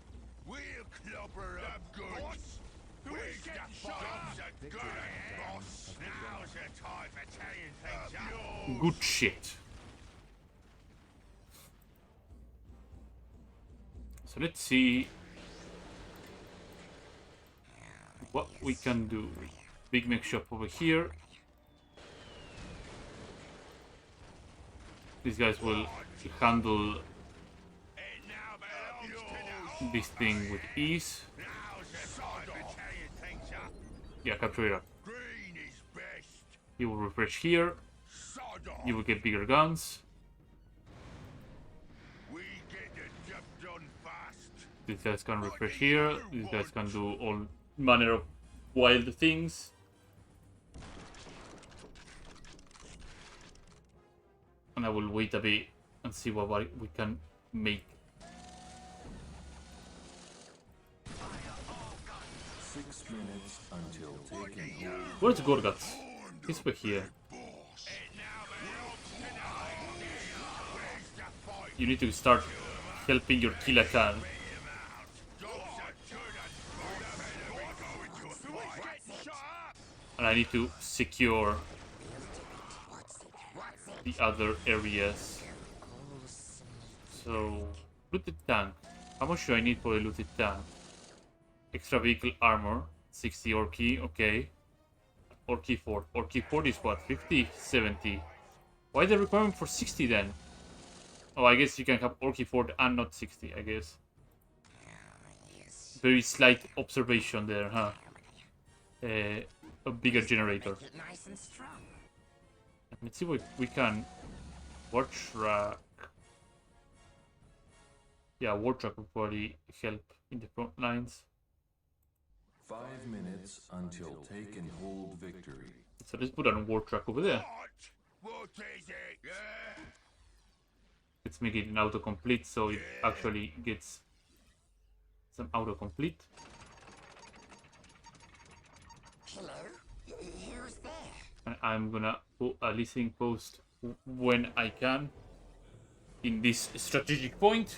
We'll clobber up good. Where's the fights are good, boss? Now's the time for tearing things up. Good shit. So let's see what we can do. Big mech shop over here. These guys will handle It now belongs to the this thing with ease. Now's the time for tearing things up. Yeah, capture it up. Green is best. You will refresh here. Sod off. You will get bigger guns. We get the job done fast. These guys can refresh here. These guys can do all manner of wild things. And I will wait a bit and see what we can make. 6 minutes until taking hold. Where's Gorgats? He's over here. You need to start helping your Kilakan. And I need to secure the other areas. So, looted tank. How much do I need for a looted tank? Extra vehicle armor, 60 Orki, okay. Orki Ford. Orki Ford is what? 50? 70. Why the requirement for 60 then? Oh, I guess you can have Orki Ford and not 60, I guess. Very slight observation there, huh? A bigger generator. Make it nice and strong. Let's see what we can. War truck. Yeah, war truck will probably help in the front lines. 5 minutes until take and hold victory. So let's put a war truck over there. What is it? Yeah. Let's make it an autocomplete so it actually gets some autocomplete. Hello? Who's there? And I'm gonna put a listening post when I can in this strategic point.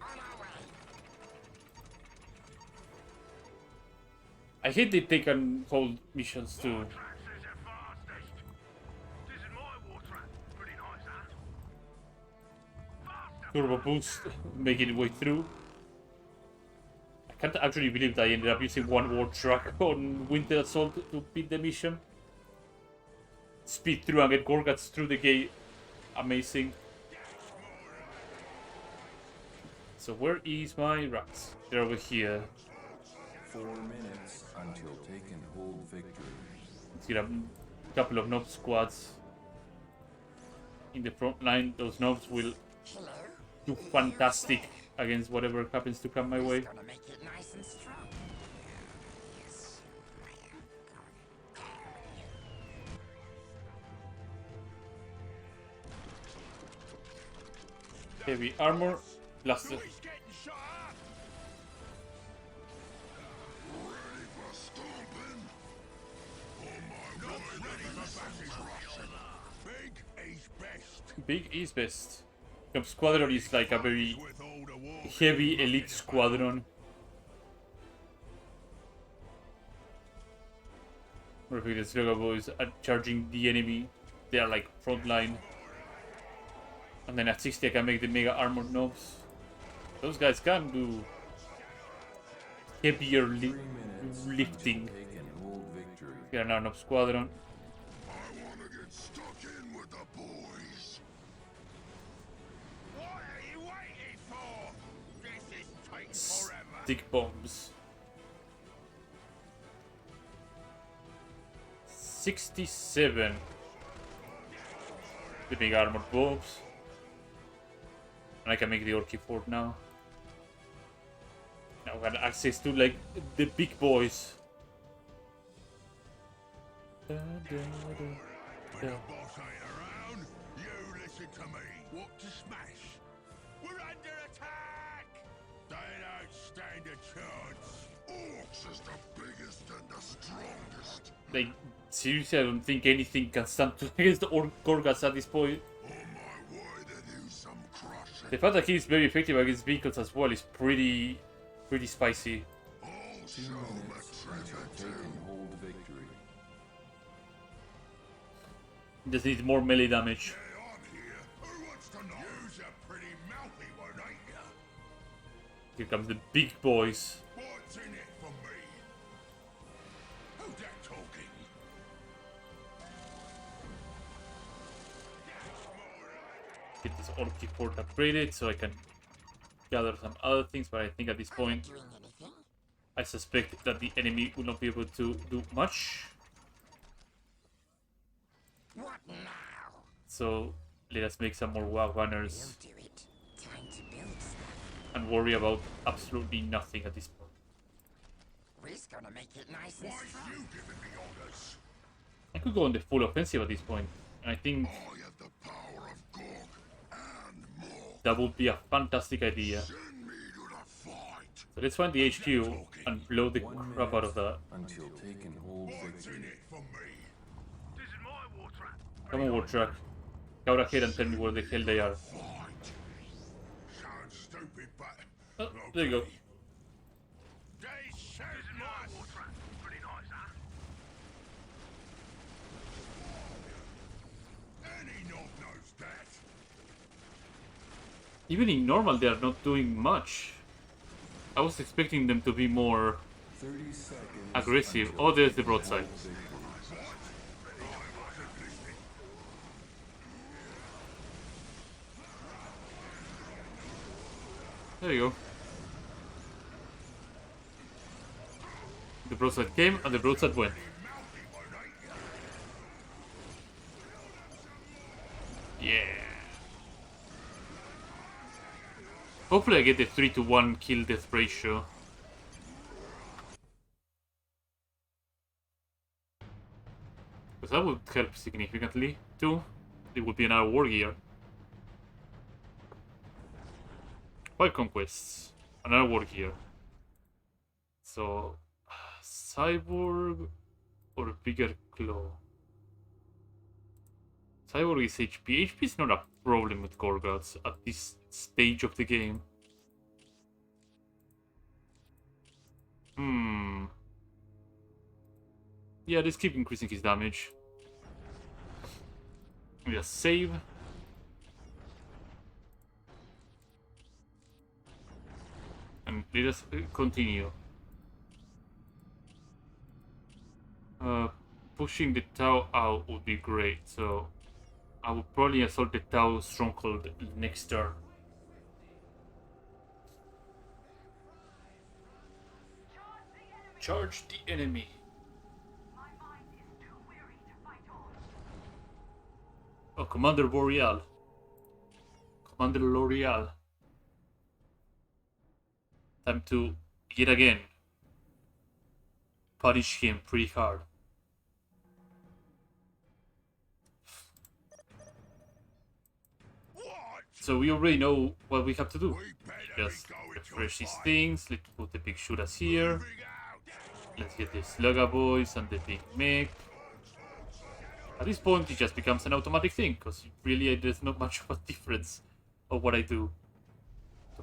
On our way. I hate they take and hold missions too. Turbo boost, making it way through. I can't actually believe that I ended up using one war truck on Winter Assault to beat the mission. Speed through and get Gorgats through the gate. Amazing. So where is my rats? They're over here. 4 minutes until take and hold victory. Let's get a couple of nob squads in the front line. Those nobs will Hello? do fantastic against whatever happens to come my way. Gonna make it nice and strong. Yes. Heavy armor, blaster. He's getting shot up. Ready for stomping? Not ready for battle. Big is best. Big is best. Nob squadron is like a very With all the war heavy elite squadron. Perfect, the Sloga boys are charging the enemy. They are like frontline. And then at 60 I can make the mega armored nobs. Those guys can do heavier 3 minutes lifting. until take and hold victory. Here are our nob squadron. I wanna get stuck in with the boys. What are you waiting for? This is taking forever. Stick bombs. 67. The big armored bombs. And I can make the Orky fort now. Now we got access to like the big boys. Da, da, da, When da. the boss ain't around, you listen to me. What to smash? We're under attack! They don't stand a chance. Orcs is the biggest and the strongest. Like, seriously, I don't think anything can stand against the Gorgas at this point. On my way to do some crushing. The fact that he is very effective against vehicles as well is pretty spicy. I'll 2 show minutes the until take trigger and hold victory. Just needs more melee damage. Yeah, I'm here. Who wants to know? You's a pretty mouthy one, ain't ya? Here comes the big boys. What's in it for me? Who's that talking? Get this Orky fort upgraded so I can gather some other things, but I think at this point Doing anything? I suspect that the enemy will not be able to do much. What now? So let us make some more WAAAAGH banners We'll do it. Time to build stuff. and worry about absolutely nothing at this point. We're gonna make it nice and Why's strong. you giving me orders? I could go on the full offensive at this point, and I think I have the power of Gorg and more. that would be a fantastic idea. Send me to the fight. So let's find the HQ and blow the 1 crap out of that. until take and hold What's in victory. it for me? This is my war trap. Come on, war truck. Go ahead and tell me where the hell they are. Fight. Sounds stupid, but Oh, there you go. They shoot my war trap. Pretty nice, huh? Any knob knows that. Even in normal, they are not doing much. I was expecting them to be more 30 seconds. aggressive. until Oh, there's the take and broadside. hold victory. There you go. The broadside came and the broadside went. Yeah. Hopefully I get the 3-to-1 kill death ratio. Because that would help significantly too. It would be another war gear. 5 conquests. Another war gear. So, cyborg or bigger claw? Cyborg is HP. HP is not a problem with Gorgots at this stage of the game. Yeah, let's keep increasing his damage. Just save. And let us continue. Pushing the Tau out would be great, so I would probably assault the Tau stronghold next turn. Charge the enemy. Oh, Commander Boreal. Commander L'Oreal. Time to, yet again, punish him pretty hard. So we already know what we have to do. Just refresh these things. Let's put the big shooters here. Let's get the Slugger boys and the big mech. At this point, it just becomes an automatic thing, because really there's not much of a difference of what I do.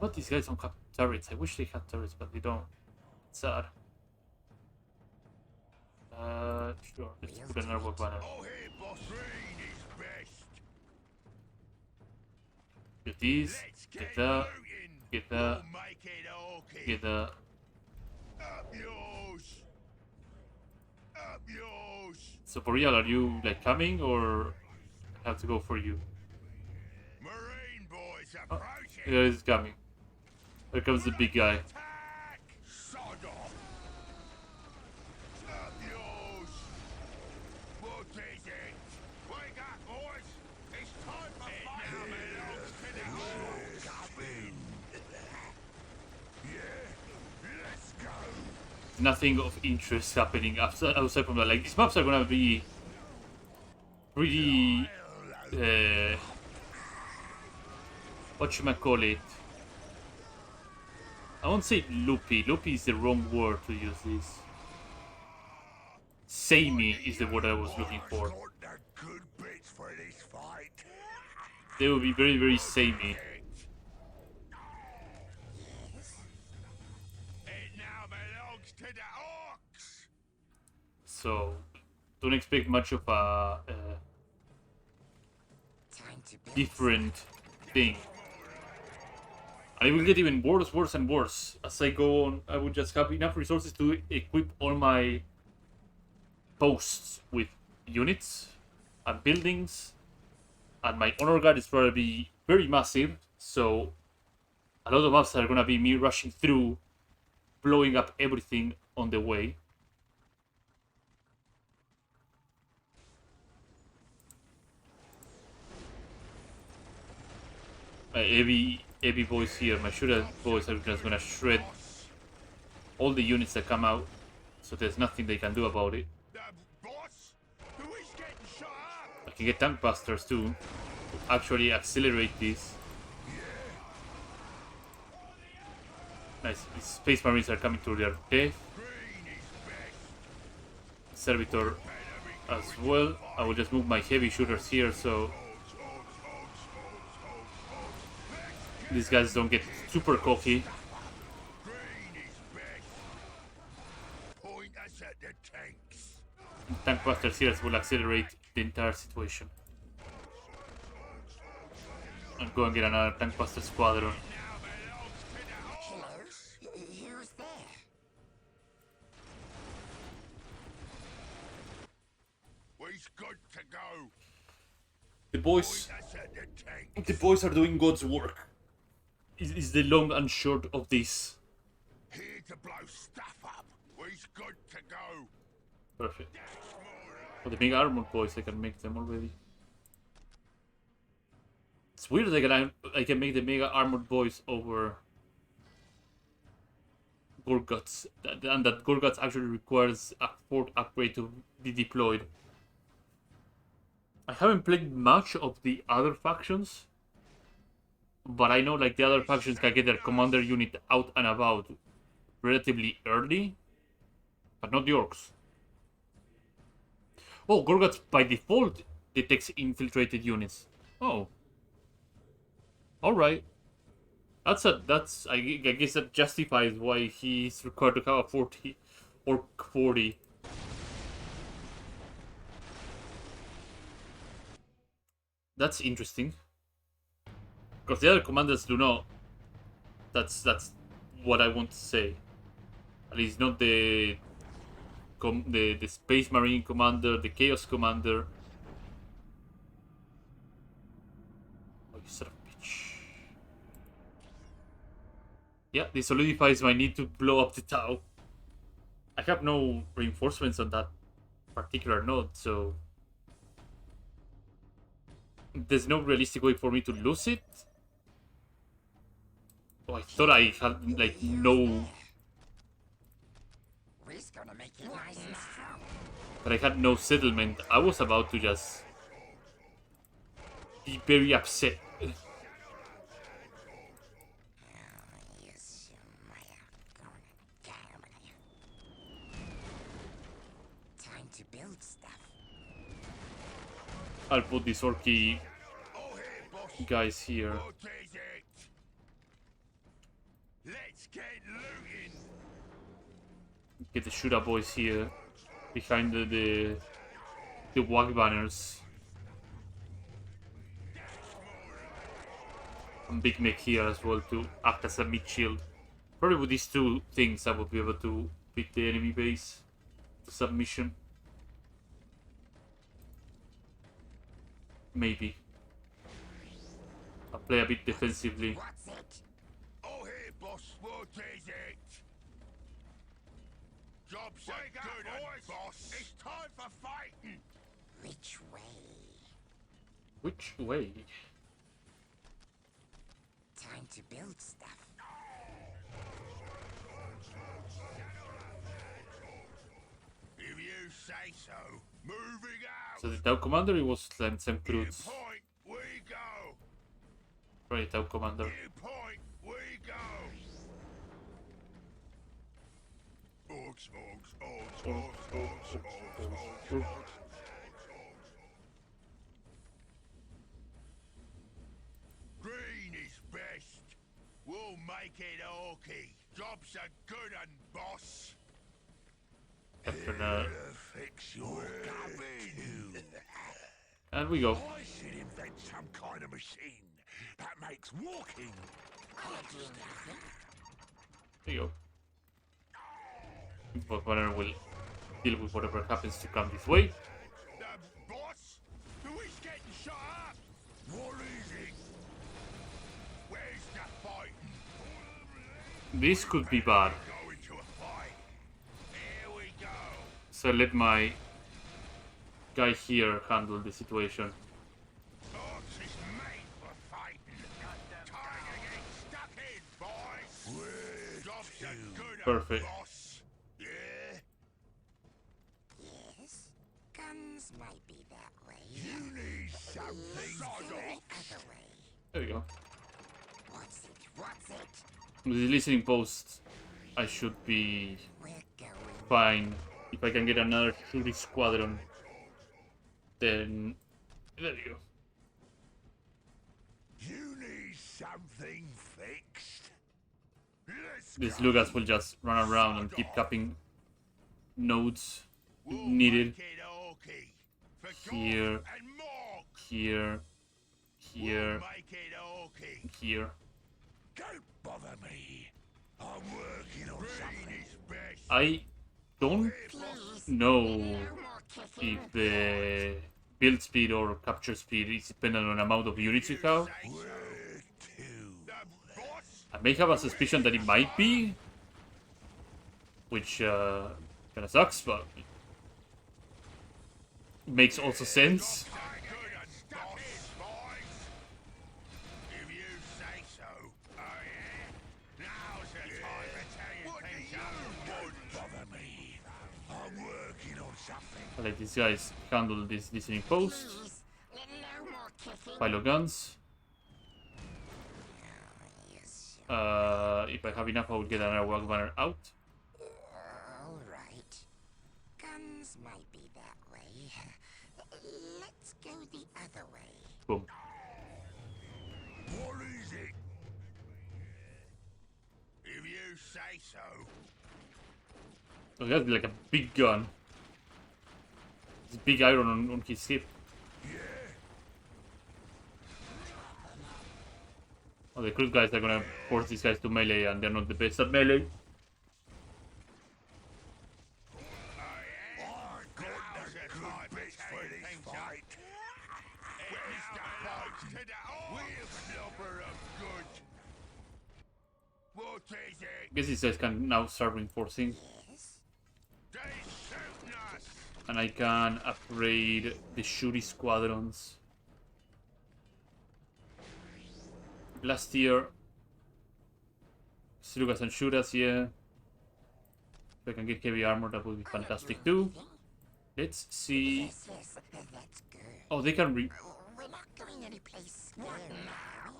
But these guys don't have turrets. I wish they had turrets, but they don't. It's sad. Sure. Let's put an airborne banner. Get these. Get that. Get that. Get that. So Boreal, are you like coming, or I have to go for you? Marine boys Oh, approaching. yeah, he's coming. Here comes the big guy. Sod off. Up yours. What is it? Wake up, boys. It's time for fire. It now belongs to the Hawks. Coming. Yeah, let's go. Nothing of interest happening outside from that. Like, these maps are gonna be pretty whatchamacallit. I won't say loopy. Loopy is the wrong word to use this. Samey is the word I was looking for. Got the good bits for this fight. They will be very, very samey. It now belongs to the Hawks. So, don't expect much of a Time to build. different thing. And it will get even worse, worse, and worse as I go on. I will just have enough resources to equip all my posts with units and buildings. And my honor guard is probably very massive, so a lot of maps are gonna be me rushing through, blowing up everything on the way. My heavy boys here, my shooter boys are just gonna shred all the units that come out, so there's nothing they can do about it. The boss? Who is getting shot up? I can get tank busters too, to actually accelerate this. Nice, these space marines are coming to their death. Green is best. Servitor as well. I will just move my heavy shooters here so these guys don't get super cocky. Green is best. Point us at the tanks. Tank busters here will accelerate the entire situation. And go and get another tank buster squadron. Hello? Who's there? We's good to go. The boys, Point us at the tanks. the boys are doing God's work. Is the long and short of this. Here to blow stuff up. We's good to go. Perfect. For the big armored boys, I can make them already. It's weird that I can make the mega armored boys over Gorguts, and that Gorguts actually requires a fort upgrade to be deployed. I haven't played much of the other factions, but I know like the other factions can get their commander unit out and about relatively early, but not the orcs. Oh, Gorguts by default detects infiltrated units. Oh. Alright. I guess that justifies why he's required to have a 40 or 40. That's interesting. Because the other commanders do not. That's what I want to say. At least not the Space Marine commander, the Chaos commander. Oh, you son of a bitch. Yeah, this solidifies my need to blow up the Tau. I have no reinforcements on that particular node, so there's no realistic way for me to lose it. Oh, I thought I had like no, We're gonna make it nice and strong. but I had no settlement. I was about to just be very upset. Yes, time to build stuff. I'll put these orky Oh, hey, boss. guys here. What is it? Let's get looting. Get the shooter boys here behind the WAAAAGH banners. And Big Mech here as well to act as a mid shield. Probably with these two things I will be able to beat the enemy base to submission. Maybe. I'll play a bit defensively. What's it? Oh, hey, boss. What is it? Job's a good one, boss. It's time for fighting. Which way? Which way? Time to build stuff. If you say so. Moving out. So the Tau Commander, it was same New recruits. point, we go. Right, Tau Commander. New point, we go. Orcs, orcs, orcs, orcs, orcs, orcs, orcs. Green is best. We'll make it orky. Job's a good one, boss. Captain, Fix your cabin. and we go. I should invent some kind of machine that makes walking. There you go. But Banner will deal with whatever happens to come this way. Boss? Who is getting shot up? What is it? Where's the fighting? This could be bad. Go into a fight. Here we go. So let my guy here handle the situation. Orcs is made for fighting. Time to get stuck in, boys. Job's a good one, Perfect. boss. Yeah? Yes? Guns might be that way. You need something. The other way. There we go. What's it? What's it? With the listening post, I should be We're going. fine. If I can get another shooting squadron, then there you go. You need something fixed. Let's This go. Lucas will just run around and keep capping nodes We'll needed. make it orky. For Here. Goth and Morg. Here, here, We'll make it orky. here. Don't bother me. I'm working on something. Is best. I don't Please. know No more kicking. if the build speed or capture speed is dependent on amount of units you have. Say so. The boss. I may have a suspicion that it might be, which kind of sucks, but it makes also sense. Good and stuck in, boys. If you say so. Oh yeah. Now's the time to tell you things up. Don't bother me. I'm working on something. I'll let these guys handle this listening post. Please. No more kicking. Pile of guns. Yes. If I have enough, I will get another WAAAAGH banner out. All right. Guns might be that way. Let's go the other way. Boom. What is it? If you say so. So he has like a big gun. This big iron on his hip. Yeah. Oh, the crude guys are gonna force these guys to melee, and they're not the best at melee. I've got the good bits for this fight. Where's the fight to the we'll slobber of good. What is it? I guess these guys can now start reinforcing. Yes. And I can upgrade the shooty squadrons. Last year, Silugas and Shuras, yeah. If I can get heavy armor, that would be fantastic too. Let's see. Yes, that's good. Oh, they can We're not going anyplace. What now?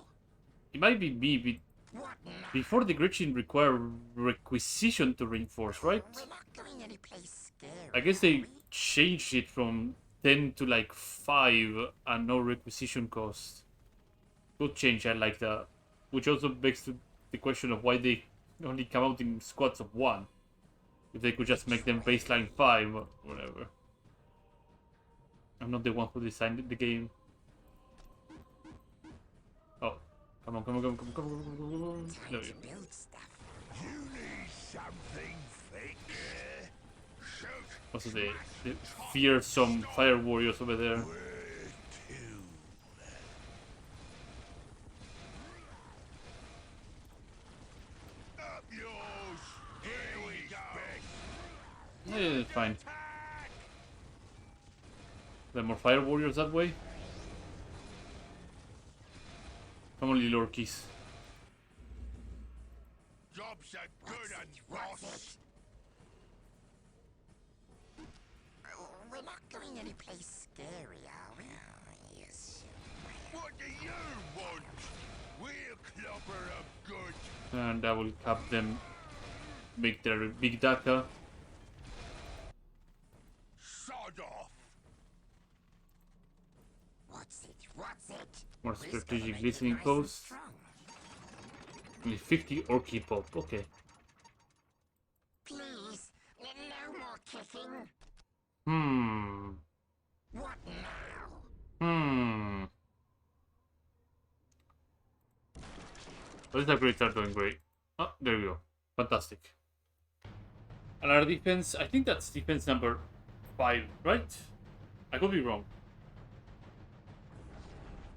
It might be me. What now? Before the Gretchen require requisition to reinforce, right? We're not going anyplace scary. I guess they changed it from 10 to like 5 and no requisition cost. Good change, I like that. Which also begs the question of why they only come out in squads of 1. If they could just make them baseline 5 or whatever. I'm not the one who designed the game. Oh, come on. There we go. Build stuff. You need something thicker. Shoot. Also the fearsome fire warriors over there. Where to? Up yours. Here we go. Yeah, fine. There are more fire warriors that way. Come on, little orkies. Job's a good one, boss. We're not going anyplace scary, are we? Yes. What do you want? We'll clobber 'em good. And I will cap them. Make their big daka. Sod off. What's it? More Who's gonna strategic make it listening nice and posts. strong? Only 50 orky pop. Okay. Please, no more kicking. What now? What is that great start doing great? Oh, there we go. Fantastic. And our defense, I think that's defense number 5, right? I could be wrong.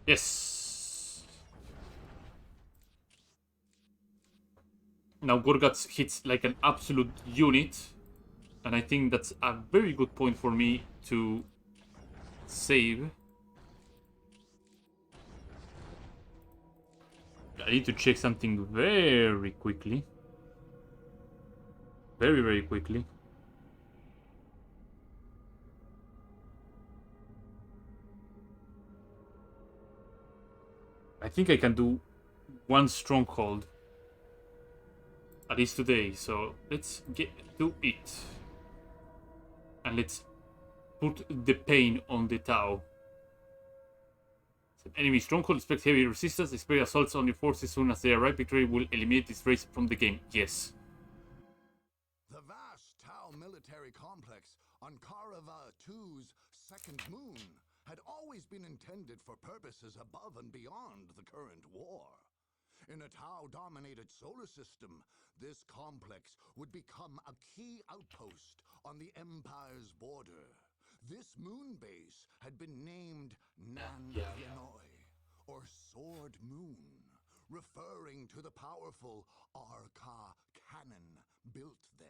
Yes. Now Gorgats hits like an absolute unit. And I think that's a very good point for me to save. I need to check something very quickly. Very quickly. I think I can do 1 stronghold. At least today, so let's get to it. And let's put the pain on the Tau. Enemy stronghold expect heavy resistance. Expect assaults on your forces as soon as they arrive. Victory will eliminate this race from the game. Yes. The vast Tau military complex on Karava II's second moon had always been intended for purposes above and beyond the current war. In a Tau-dominated solar system, this complex would become a key outpost on the Empire's border. This moon base had been named Nanyanoi, or Sword Moon, referring to the powerful Arca cannon built there.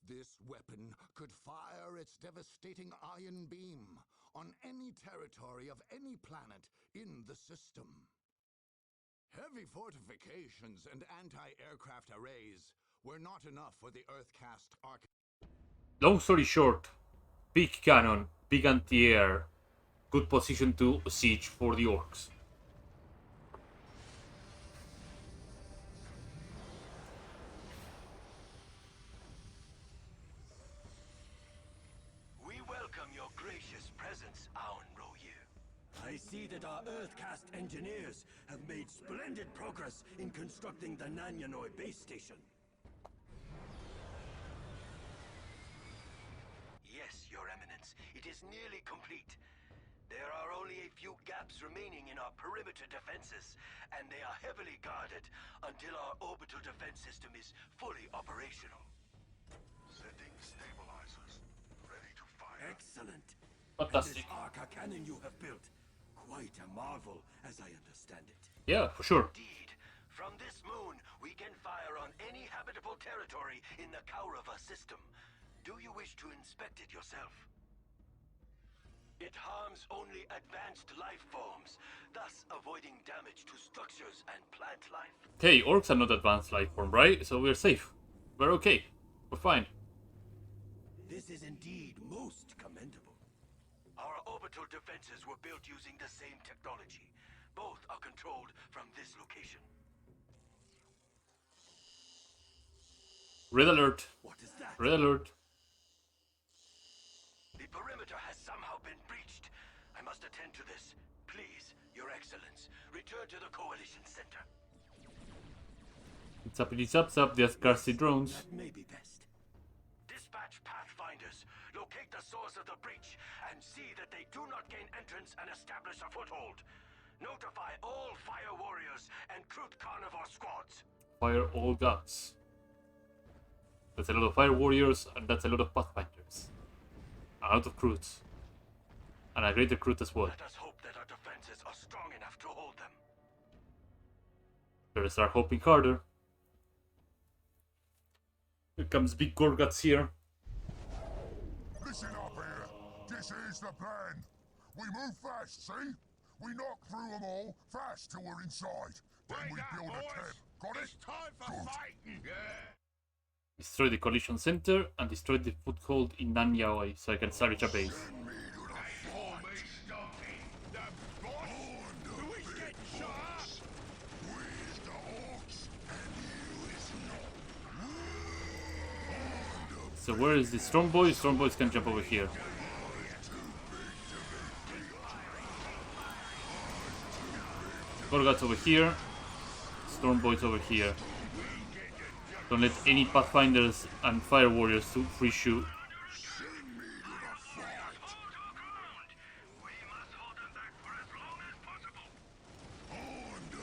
This weapon could fire its devastating ion beam on any territory of any planet in the system. Heavy fortifications and anti-aircraft arrays were not enough for the Earth-cast Arc. Long story short, big cannon, big anti-air, good position to siege for the orcs. We welcome your gracious presence, Aun Royu. I see that our Earthcast engineers have made splendid progress in constructing the Nanyanoi base station. Yes, Your Eminence, it is nearly complete. There are only a few gaps remaining in our perimeter defenses, and they are heavily guarded until our orbital defense system is fully operational. Setting stabilizers. Ready to fire. Excellent. Fantastic. And this Arca cannon you have built, quite a marvel, as I understand it. Yeah, for sure. Indeed. From this moon, we can fire on any habitable territory in the Kaurava system. Do you wish to inspect it yourself? It harms only advanced life forms, thus avoiding damage to structures and plant life. Okay, orcs are not advanced life form, right? So we're safe. We're okay. We're fine. This is indeed most commendable. Our orbital defenses were built using the same technology. Both are controlled from this location. Red alert. What is that? Red alert. The perimeter has somehow been breached. I must attend to this. Please, Your Excellence, return to the Coalition Center. It's up, it's up, it's up. The scarcity drones. That may be best. Dispatch Pathfinders. Locate the source of the breach and see that they do not gain entrance and establish a foothold. Notify all Fire Warriors and Crude Carnivore squads. Fire all guns. That's a lot of fire warriors, and that's a lot of pathfinders. A lot of crews. And a greater crew as well. Let us hope that our defenses are strong enough to hold them. Better start hoping harder. Here comes big Gorguts here. Listen up here. This is the plan. We move fast, see? We knock through them all fast till we're inside. Then we build a tent. Got it? It's time for fighting. Yeah. Destroy the collision center and destroy the foothold in Nanyaoi so I can salvage a base. So where is the Storm Boy? Storm Boys can jump over here. Gorguts over here. Storm Boys over here. Don't let any Pathfinders and Fire Warriors to free shoot.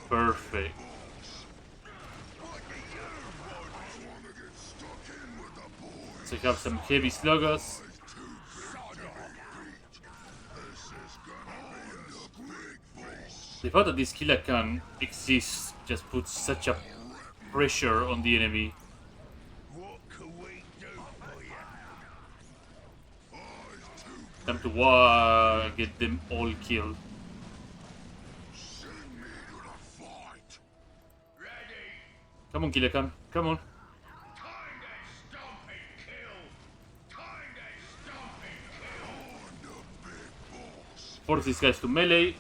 Perfect. So you have some heavy sluggers. The fact that this killer can exist just puts such a pressure on the enemy. Time to get them all killed. Come on, killer cam. Come on. Force these guys to melee.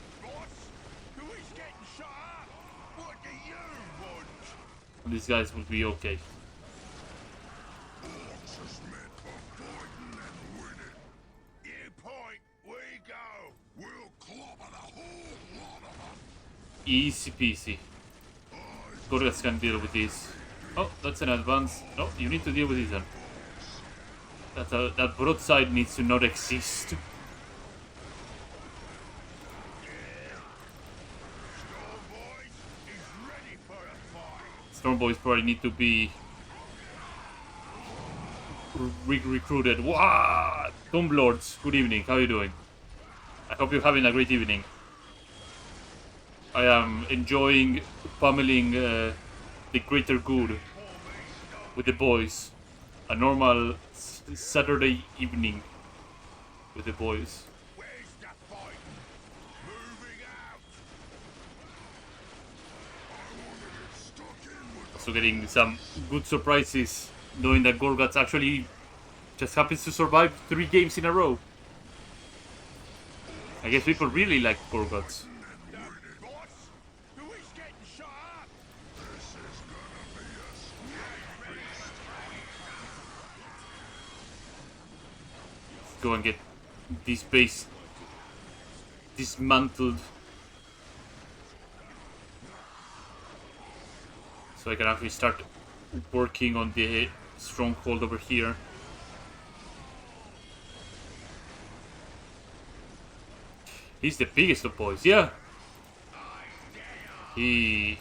And these guys will be okay. Easy peasy. Gorguts can deal with this. Oh, that's an advance. No, you need to deal with this then. That broadside needs to not exist. Storm Boys probably need to be recruited. Wow! Tomb Lords, good evening. How are you doing? I hope you're having a great evening. I am enjoying pummeling the greater good with the boys. A normal Saturday evening with the boys. Also getting some good surprises, knowing that Gorguts actually just happens to survive 3 games in a row. I guess people really like Gorguts. Go and get this base dismantled so I can actually start working on the stronghold over here. He's the biggest of boys, yeah. Too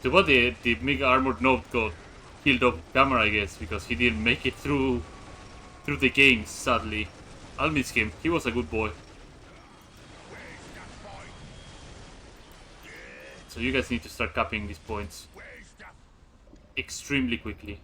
bad the mega armored node got killed off camera, I guess, because he didn't make it through the game, sadly. I'll miss him. He was a good boy. So you guys need to start capping these points extremely quickly.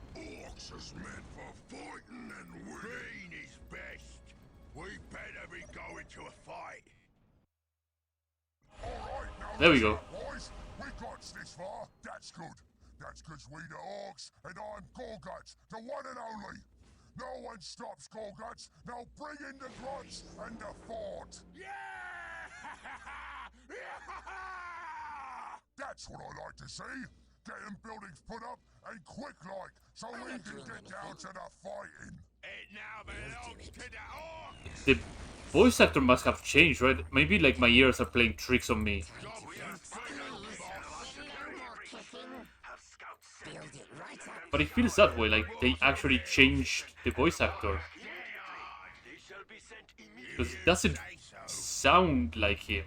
There we go. Boys, we got this far. That's good. That's because we the Orcs, and I'm Gorguts, the one and only. No one stops Gorguts. Now bring in the Grunts and the fort. Yeah! That's what I like to see. Get them buildings put up and quick like, so we can get down to the fighting. It now belongs to the Orcs. The voice actor must have changed, right? Maybe like my ears are playing tricks on me. But it feels that way, like they actually changed the voice actor. Because it doesn't sound like him.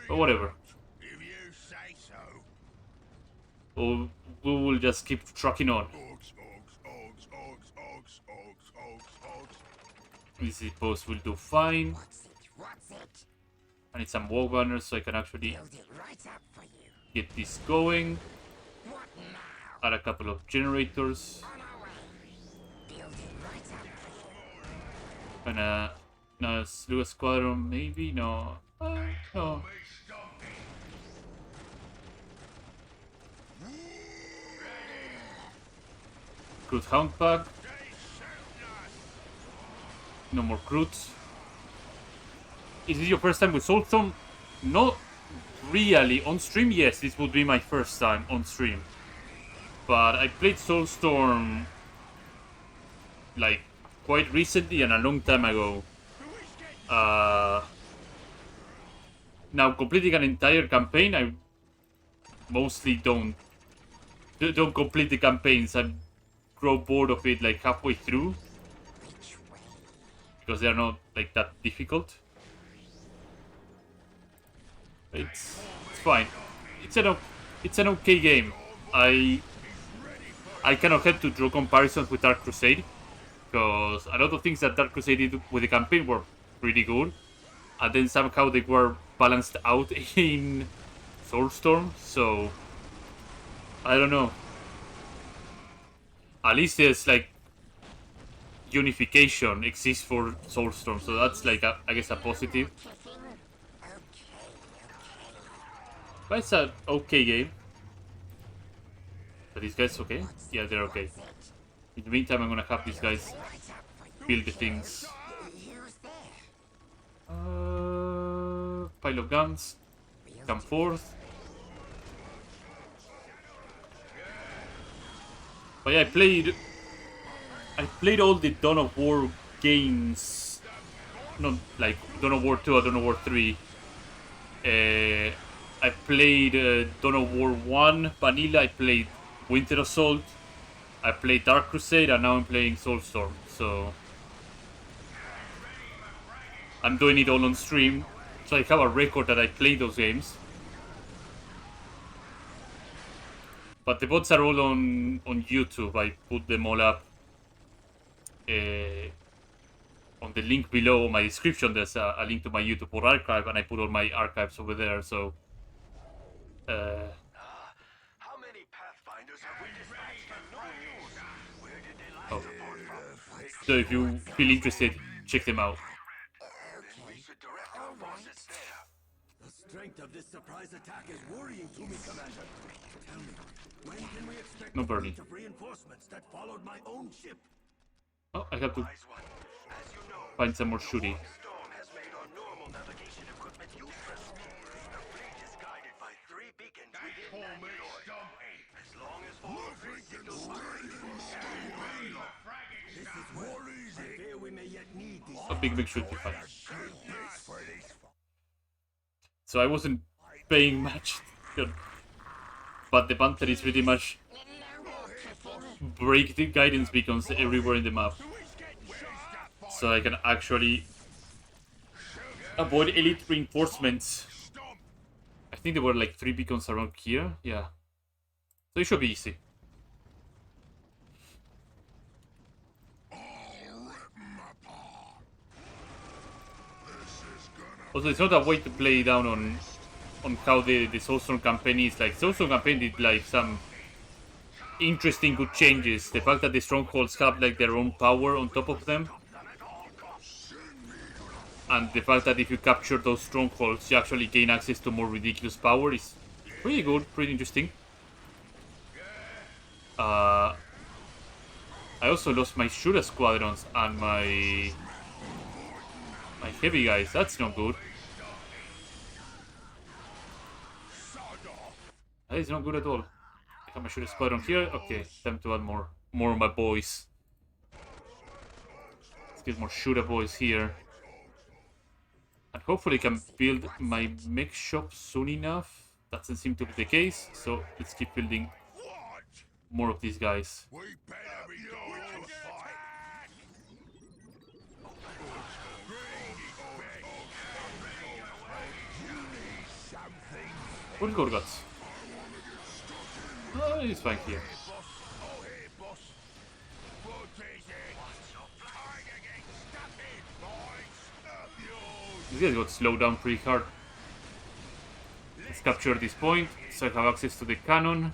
But whatever. If you say so. Or we will just keep trucking on. Orcs, Orcs, Orcs, Orcs, Orcs, Orcs, Orcs, Orcs. This post will do fine. What's it? I need some wall banners so I can actually Build it right up for you. get this going. What now? Add a couple of generators. On our way. Build it right up for you. And no, slew a squadron, maybe? No. No. Crude Hound Pack. No more Crudes. Is this your first time with Soulstorm? Not really. On stream, yes, this would be my first time on stream. But I played Soulstorm like quite recently and a long time ago. Now completing an entire campaign, I mostly don't complete the campaigns. I grow bored of it like halfway through because they are not like that difficult. It's fine. It's an okay game. I cannot help to draw comparisons with Dark Crusade because a lot of things that Dark Crusade did with the campaign were pretty good, and then somehow they were balanced out in Soulstorm. So I don't know. At least there's like unification exists for Soulstorm, so that's like I guess a positive. But it's an okay game. Are these guys okay? Yeah, they're okay. In the meantime, I'm gonna have these guys build the things. Pile of guns. Come forth. But yeah, I played all the Dawn of War games. Not like Dawn of War 2 or Dawn of War 3. I played Dawn of War 1 Vanilla. I played Winter Assault. I played Dark Crusade, and now I'm playing Soulstorm. So I'm doing it all on stream, so I have a record that I played those games. But the VODs are all on YouTube. I put them all up on the link below my description. There's a link to my YouTube or archive, and I put all my archives over there. So How many Pathfinders have we dispatched and no news? Where did they lie support from? so if you feel interested, check them out. We should direct our forces there. The strength of this surprise attack is worrying to me, Commander. Tell me, when can we expect No a burning. fleet of reinforcements that followed my own ship? Oh, I have to Wise one. As you know, find some more shooting. Storm has made our normal navigation equipment useless. The fleet is guided by 3 beacons within Mandalore. As long as all 3 signals are This is well. I fear we may yet need these. A big should be fine. So I wasn't paying much, but the Panther is pretty much break the guidance beacons everywhere in the map, so I can actually avoid elite reinforcements. I think there were like 3 beacons around here. Yeah, so it should be easy. Also, it's not a way to play down on how the Soulstorm campaign is. Like, Soulstorm campaign did like some interesting good changes. The fact that the strongholds have like their own power on top of them, and the fact that if you capture those strongholds, you actually gain access to more ridiculous power is pretty good, pretty interesting. I also lost my shooter squadrons and my heavy guys. That's not good. That is not good at all. I have my shooter squadron here. Okay, time to add more of my boys. Let's get more shooter boys here. And hopefully I can build my mech shop soon enough. That doesn't seem to be the case, so let's keep building more of these guys. We better be going to a fight. You need something. What is Gorguts? Oh, he's fine here. Oh, hey, boss. What is it? Trying to get stuck in, boys. Up yours. These guys got slowed down pretty hard. Let's capture this point so I have access to the cannon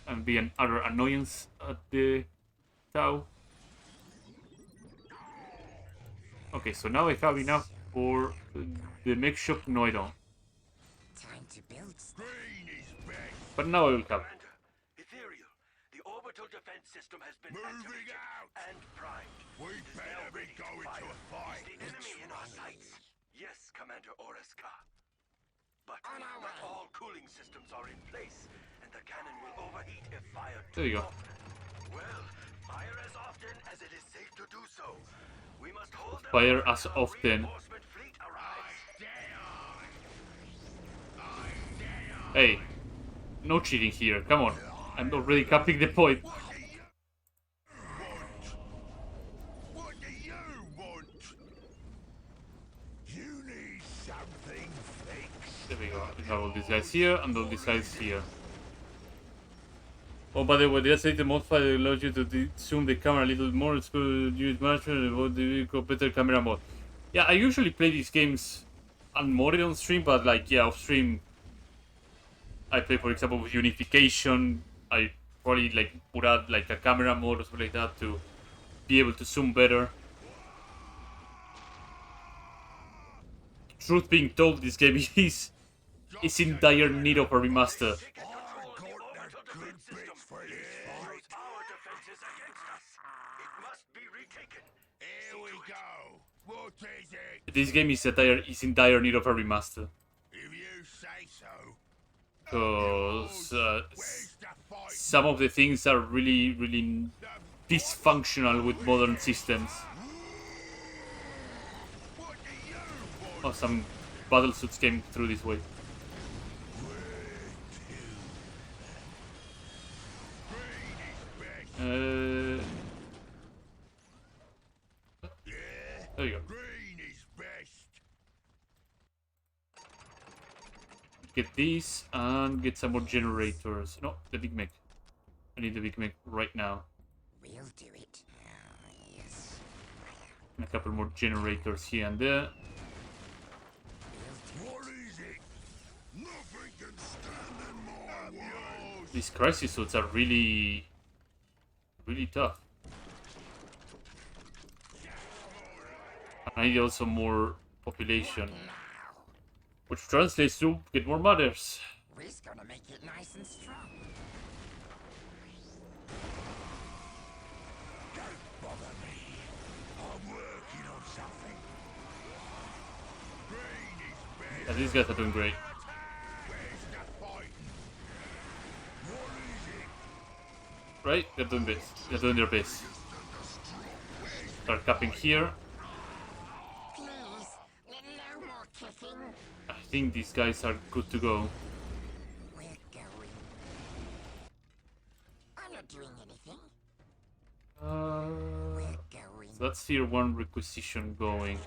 and be another annoyance at the DoW. Okay, so now I have enough for the mech shop. No, I don't. Time to build stuff. Green is best. But now I will have. Commander, Ethereal, the orbital defense system has been Moving activated out. and primed. We It is now better be ready going to fire. a fight. Is the enemy in our sights? Yes, Commander WAAAAGH. But On our not way. all cooling systems are in place, and the cannon will overheat if fired There you too go. often. Well, fire as often as it is safe to do so. We must hold them Fire off as until our often. reinforcement fleet arrives. Hey, no cheating here. Come on. I'm already capping the point. What do you want? You need something fixed. There we go. We have all these guys here and all these guys here. Oh, by the way, the update modifier allows you to zoom the camera a little more. It's good. Use management about the better camera mode. Yeah, I usually play these games unmodded on stream, but like, yeah, off stream, I play, for example, with unification. I probably like put out like a camera mode or something like that to be able to zoom better. Truth being told, this game is in dire need of a remaster. Take control of the orbital defense system. Use our defenses against us. It must be retaken. Here we go. What is it? This game is in dire need of a remaster. If you say so. Because Where's the fight? some of the things are really dysfunctional with modern systems. What do you want? Oh, some battlesuits came through this way. There you go. Green is best. Get these and get some more generators. No, the big mech. I need the big mech right now. We'll do it. Yes. And a couple more generators here and there. What is it? Nothing can stand in my way. These crisis suits are really tough. I need also more population, which translates to get more mothers. We're gonna make it nice and strong. Don't bother me. I'm working on something. Green is best. And these guys are doing great. Where's the fighting? What is it? Right? They're doing this. They're doing their best. Start capping here. Please, no more kicking. I think these guys are good to go. We're going. I'm not doing anything. We're going. So that's tier 1 requisition going.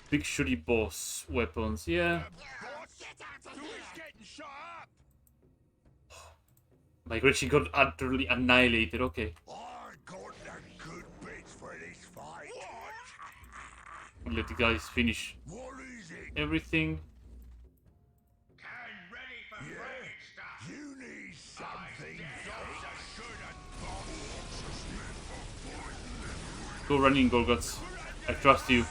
Big shooty boss weapons, yeah. Get out of Who's here! getting shot up? Migration got utterly annihilated, okay. I got the good bits for this fight. What? Let the guys finish What is it? everything. You need something fixed. Go running, Gorgots. I trust you.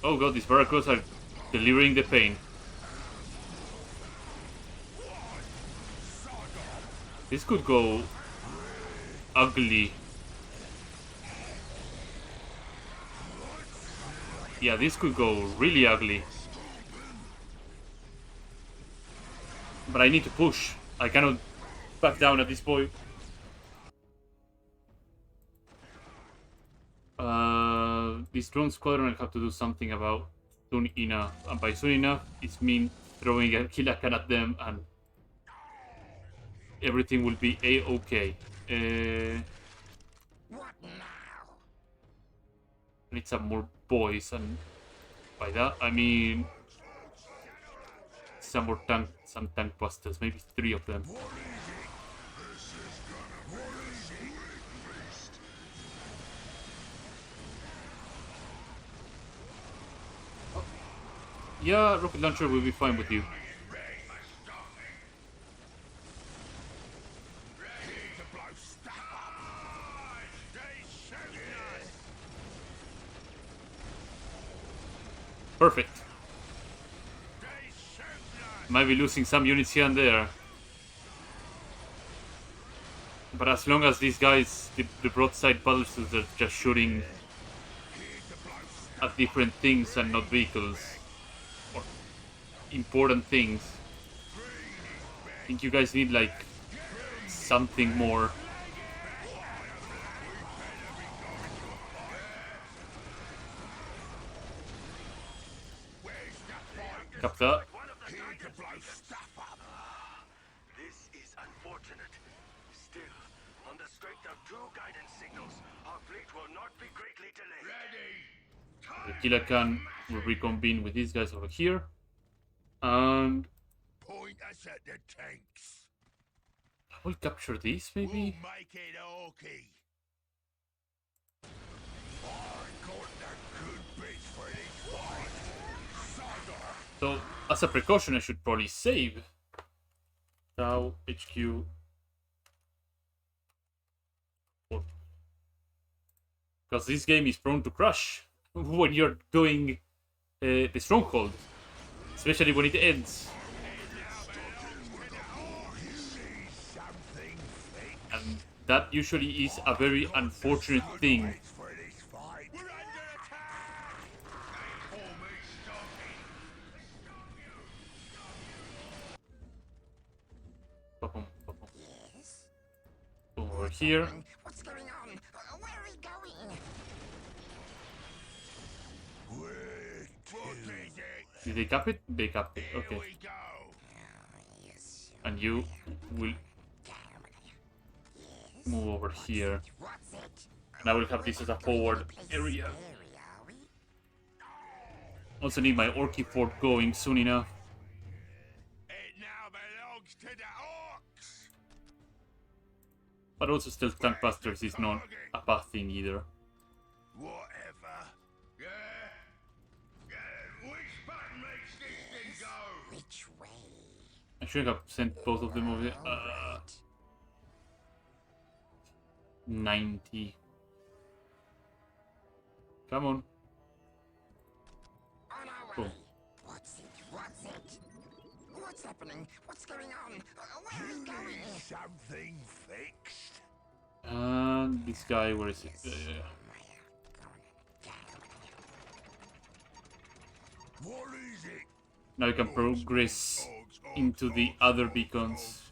Oh god, these barracudas are delivering the pain. This could go ugly. Yeah, this could go really ugly. But I need to push. I cannot back down at this point. This drone squadron, I have to do something about soon enough. And by soon enough, it's mean throwing a killer can at them and everything will be a-okay. What now? I need some more boys, and by that I mean some tank busters, maybe 3 of them. Yeah, rocket launcher will be fine with you. Perfect. Might be losing some units here and there. But as long as these guys, the broadside battleships are just shooting at different things and not vehicles. Or important things. I think you guys need like something more. Cap that. This is unfortunate. Still, on the strength of 2 guidance signals, our fleet will not be greatly delayed. The killer can will reconvene with these guys over here. And Point us at the tanks. I will capture these We'll maybe. make it okay. I got the good bits for this fight. So as a precaution I should probably save DoW HQ. Because this game is prone to crash when you're doing the stronghold, especially when it ends. And that usually is a very unfortunate thing. For this fight. We're under attack. Yes? Over here. What's going on? Where are we going? What is it? Did they cap it? They capped it. Here Okay. we go. Yes. And you will move over here. What's it? And I will have this as a forward area. Area, are we? Also need my Orky fort going soon enough. It now belongs to the orcs. But also still tank busters is not a bad thing either. Whatever. Yeah. Yeah. Which button makes this thing go? Which way? I should have sent both of them over there. 90. Come on. On our Cool. way. What's it? What's it? What's happening? What's going on? Where are we going? Something fixed. And this guy, where is it? What is it? Now you can progress into the other beacons.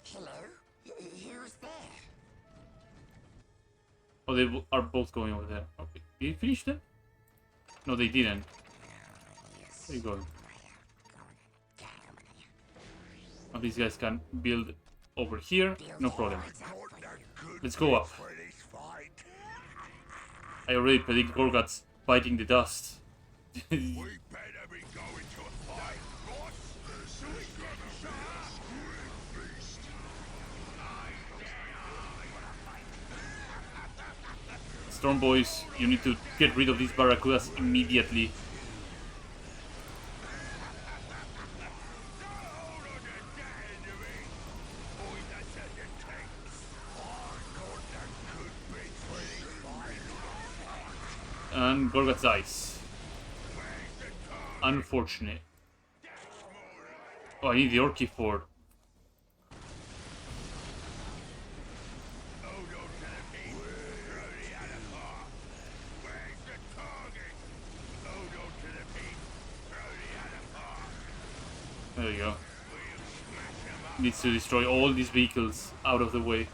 Hello? Who's there? Oh, they are both going over there. Okay. Did you finish them? No, they didn't. There you go. Now these guys can build over here. No problem. Let's go up. For this fight. I already predict Gorgots biting the dust. We better be going to a fight. Boss, Storm boys, you need to get rid of these barracudas immediately. And Gorgat dies. Unfortunate. Oh, I need the Orky Ford. There you go. Needs to destroy all these vehicles out of the way.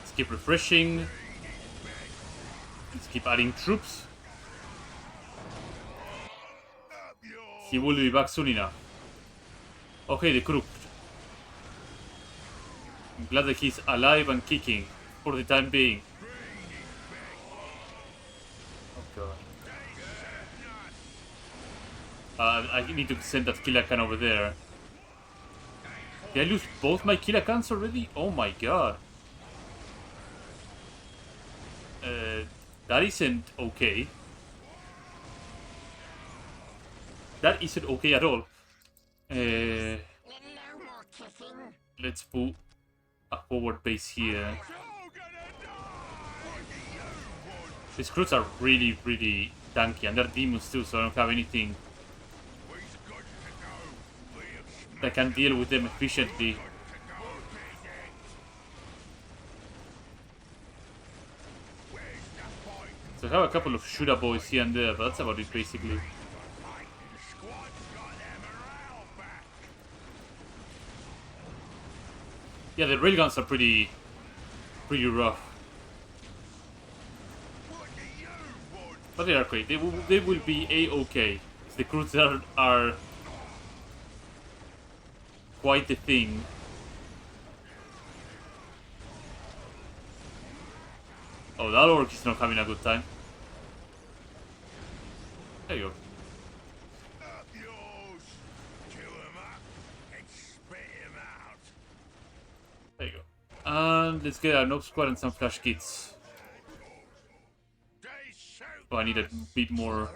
Let's keep refreshing. Let's keep adding troops. He will be back soon enough. Okay, the crook. I'm glad that he's alive and kicking for the time being. Oh god. I need to send that Kilakan over there. Did I lose both my Kilakans already? Oh my god. That isn't okay. That isn't okay at all. No more kicking. Let's put a forward base here. These crews are really, really tanky, and they're demons too, so I don't have anything that can deal with them efficiently. So I have a couple of shooter boys here and there, but that's about it basically. Yeah, the railguns are pretty rough. But they are great. They will be a-okay. The crews are quite the thing. Oh, that orc is not having a good time. There you go. There you go. And let's get a Nob Squad and some flash kits. Oh, I need a bit more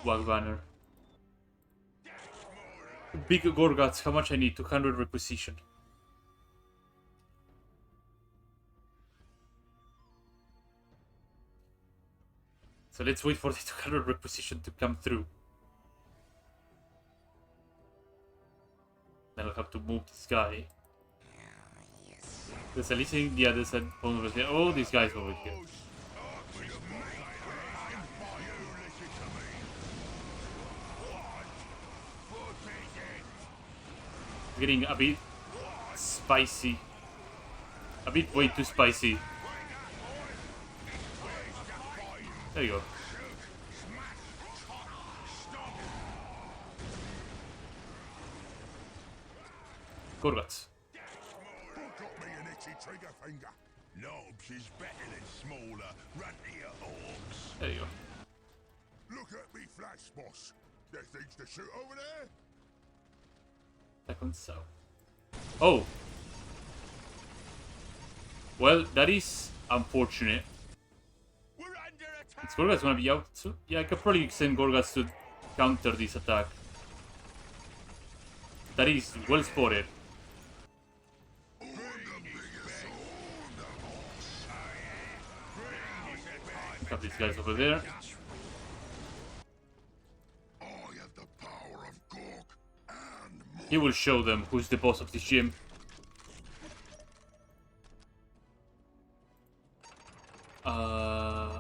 WAAAAGH banner. Big Gorgats, how much I need? 200 requisition. So let's wait for the 200 requisition to come through. Then I'll have to move this guy. There's a listening, yeah, there's a phone over here. Oh, this guy's over here. It's getting a bit spicy. A bit way too spicy. There you go. Gorgats. Trigger finger. Knobs is better than smaller, runtier orcs. There you go. Look at me flash, boss. There's things to shoot over there. That one's so. Oh. Well, that is unfortunate. We're under attack. Is Gorgats gonna be out soon? Yeah, I could probably send Gorgats to counter this attack. That is well spotted. Have these guys over there. He will show them who's the boss of this gym. Uh,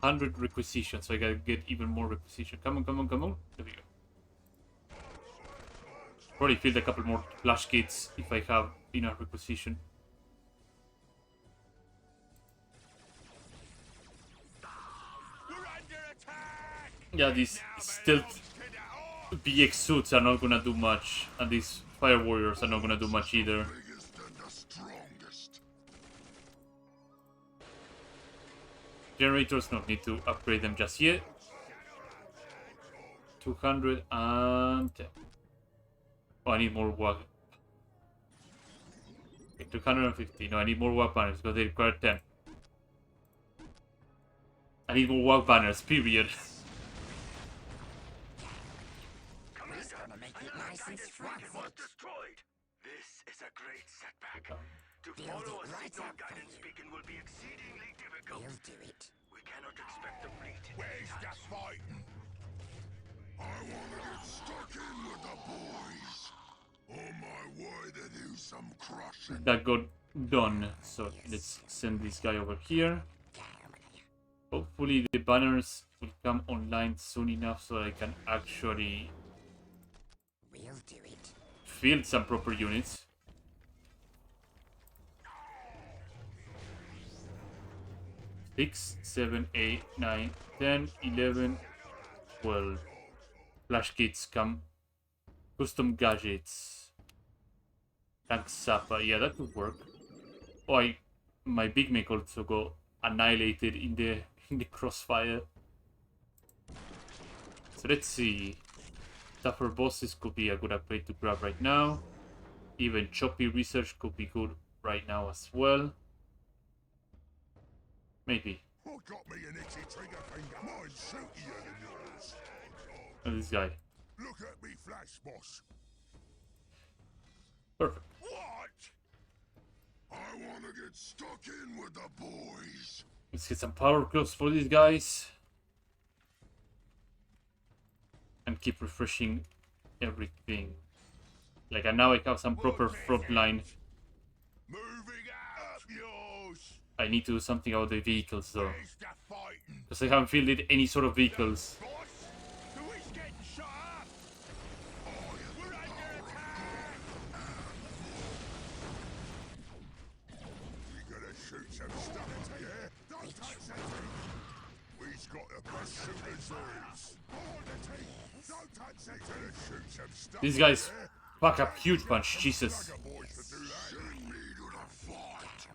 100 requisition, so I gotta get even more requisition. Come on, come on, come on. There we go. Probably field a couple more flash kits if I have enough requisition. Yeah, these stealth BX suits are not gonna do much, and these fire warriors are not gonna do much either. Generators, not need to upgrade them just yet. 210. Oh, I need more WAAAAGH. Okay, 250. No, I need more WAAAGH banners because they require 10. I need more WAAAGH banners, period. He's gonna make it nice and was scruffy. destroyed. This is a great setback. To follow a signal guidance beacon will be exceedingly difficult. We'll do it. We cannot expect the fleet. Where's the fighting? I wanna get stuck in with the boys. On my way to do some crushing. That got done. So let's send this guy over here. Hopefully the banners will come online soon enough so I can actually We'll do it. field some proper units. 6, 7, 8, 9, 10, 11, 12. Flash kits come. Custom gadgets. Tank Zappa. Yeah, that could work. Oh, my big mech also got annihilated in the crossfire. So let's see. Tougher bosses could be a good upgrade to grab right now. Even choppy research could be good right now as well. Maybe. What got me an itchy trigger finger? Mine's shootier than yours. And this guy. Look at me flash, boss. Perfect. What? I wanna get stuck in with the boys. Let's get some power close for these guys. And keep refreshing everything. Like, and now I have some proper front line. Moving out. Up yours. I need to do something about the vehicles though. Where's the fighting? Because I haven't fielded any sort of vehicles. Boss? Who is getting shot up? We're under attack. We gotta shoot some stuff, yeah? Don't touch that thing. We've got the best shooters these. Hold the team. Don't touch that. Gotta shoot some stuff. These guys pack up huge punch, Jesus. The boys to do that. Send me to the fight.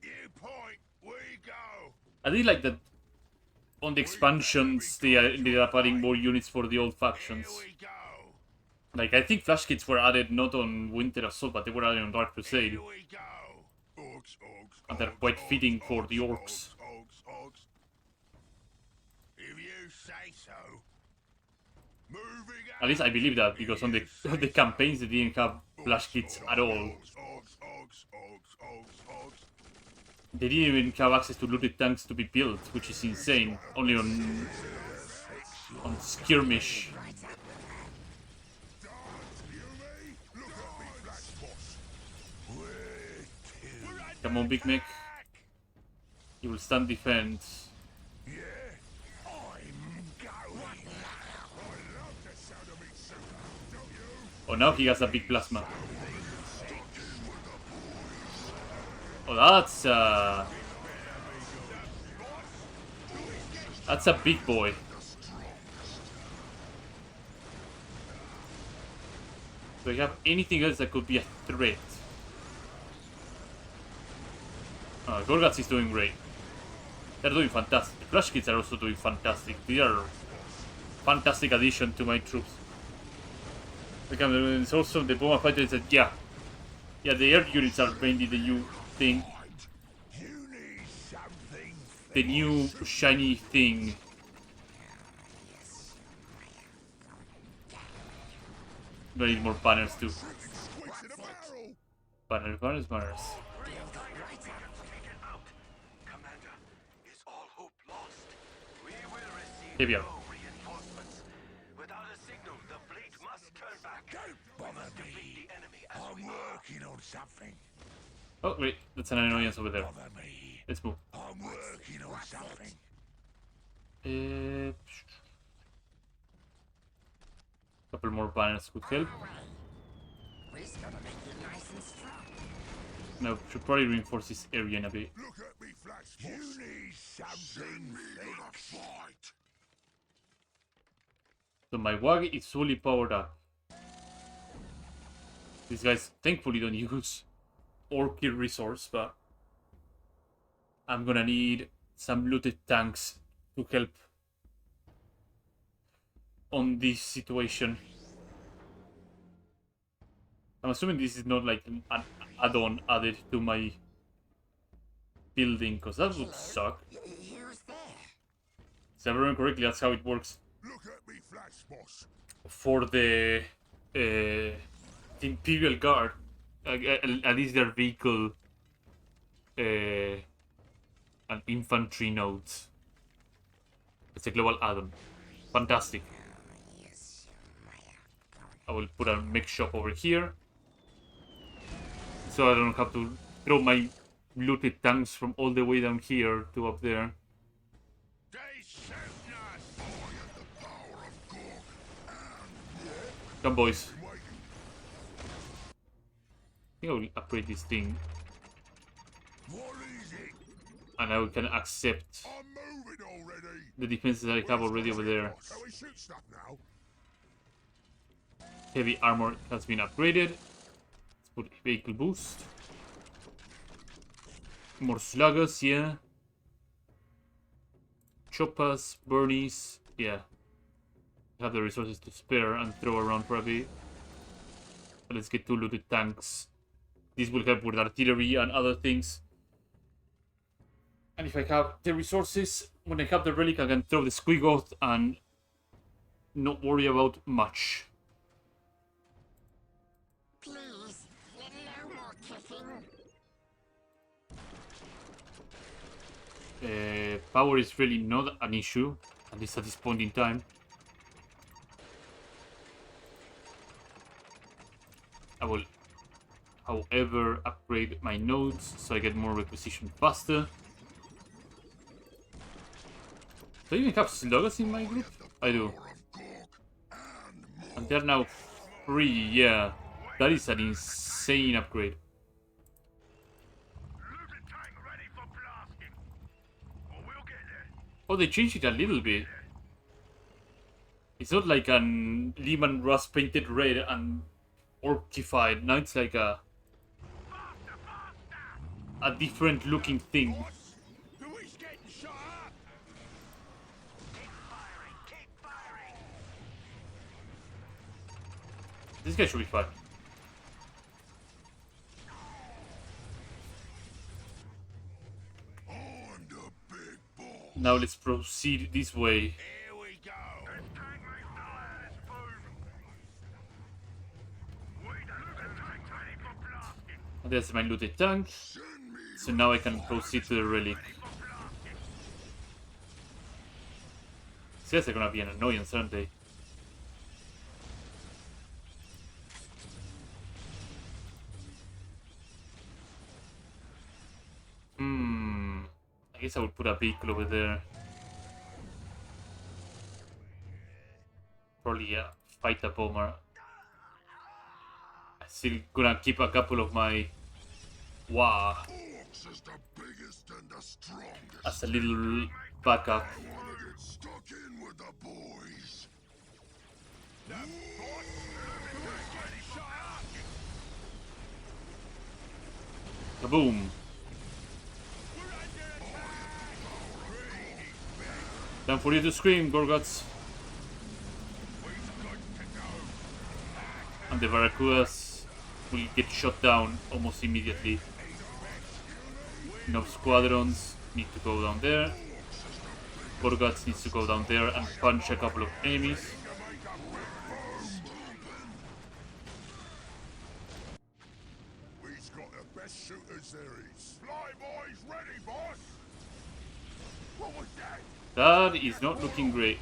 You point, we go. I really like that on the expansions they ended up adding more units for the old factions. Here we go. Like, I think flash kits were added not on Winter Assault, but they were added on Dark Crusade. Here we go. Orcs, orcs, And they're orcs, quite orcs, fitting for orcs, the orcs. Orcs, orcs. If you say so. Moving out. At least I believe that, because on the campaigns they didn't have flash kits at all. Orcs, orcs, orcs, orcs, orcs, orcs. They didn't even have access to looted tanks to be built, which is insane. Only on skirmish. Dance, you me? Look at me, flash boss. We're under Come on, Big Mech. attack. He will stand defense. Yeah, I'm going. I love the sound of me shooting, don't you? Oh, now he has a big plasma. Oh, that's a big boy. Do you have anything else that could be a threat? Gorgats is doing great. They're doing fantastic. The Flash Kids are also doing fantastic. They are fantastic addition to my troops. It's also the Bomber Fighter said, yeah, the air units are mainly the new thing. You need something. The new shiny thing. Gonna need more banners too. Squeaks in a barrel. Banners. Commander, is all hope lost? We will receive Here we are. no reinforcements. Without a signal, the fleet must turn back. We must defeat the enemy as we are. Working on something. Oh wait, that's an annoyance over there. Bother me. Let's move. I'm working on something. Couple more banners could help. We're just gonna make you nice and strong. Now should probably reinforce this area in a bit. Look at me, flash. You need something. Fight. So my WAAAAGH is fully powered up. These guys thankfully don't use Orchid resource, but I'm gonna need some looted tanks to help on this situation. I'm assuming this is not like an add-on added to my building, because that would suck. Who's there? If I remember correctly, that's how it works Look at me, flash boss. for the Imperial Guard. At least their vehicle an infantry node. It's a global add-on. Fantastic. I will put a mech shop over here, so I don't have to throw my looted tanks from all the way down here to up there. Come, boys. I think I will upgrade this thing. And I can accept the defenses that I have already over there. Heavy armor has been upgraded. Let's put vehicle boost. More sluggers, yeah. Choppers, burnies, yeah. Have the resources to spare and throw around probably. But let's get 2 looted tanks. This will help with artillery and other things. And if I have the resources, when I have the relic, I can throw the Squiggoth and not worry about much. Please, no more kicking. Power is really not an issue, at least at this point in time. I will, however, upgrade my nodes so I get more requisition faster. Do I even have sluggers in my group? I do. And they're now free, yeah. That is an insane upgrade. Oh, they changed it a little bit. It's not like an Lehman Russ painted red and orcified. Now it's like a different looking thing. This guy should be fine. Now let's proceed this way. And there's my looted tank. So now I can proceed to the relic. These guys are gonna be an annoyance, aren't they? I guess I would put a vehicle over there. Probably a fighter bomber. I'm still gonna keep a couple of my WAAAAGH as a little backup. Kaboom! Time for you to scream, Gorgots. And the Barracudas will get shot down almost immediately. Enough squadrons need to go down there. Gorgots needs to go down there and punch a couple of enemies. We've got the best shooters there is. Fly boys ready, boss! What was that? That is not looking great.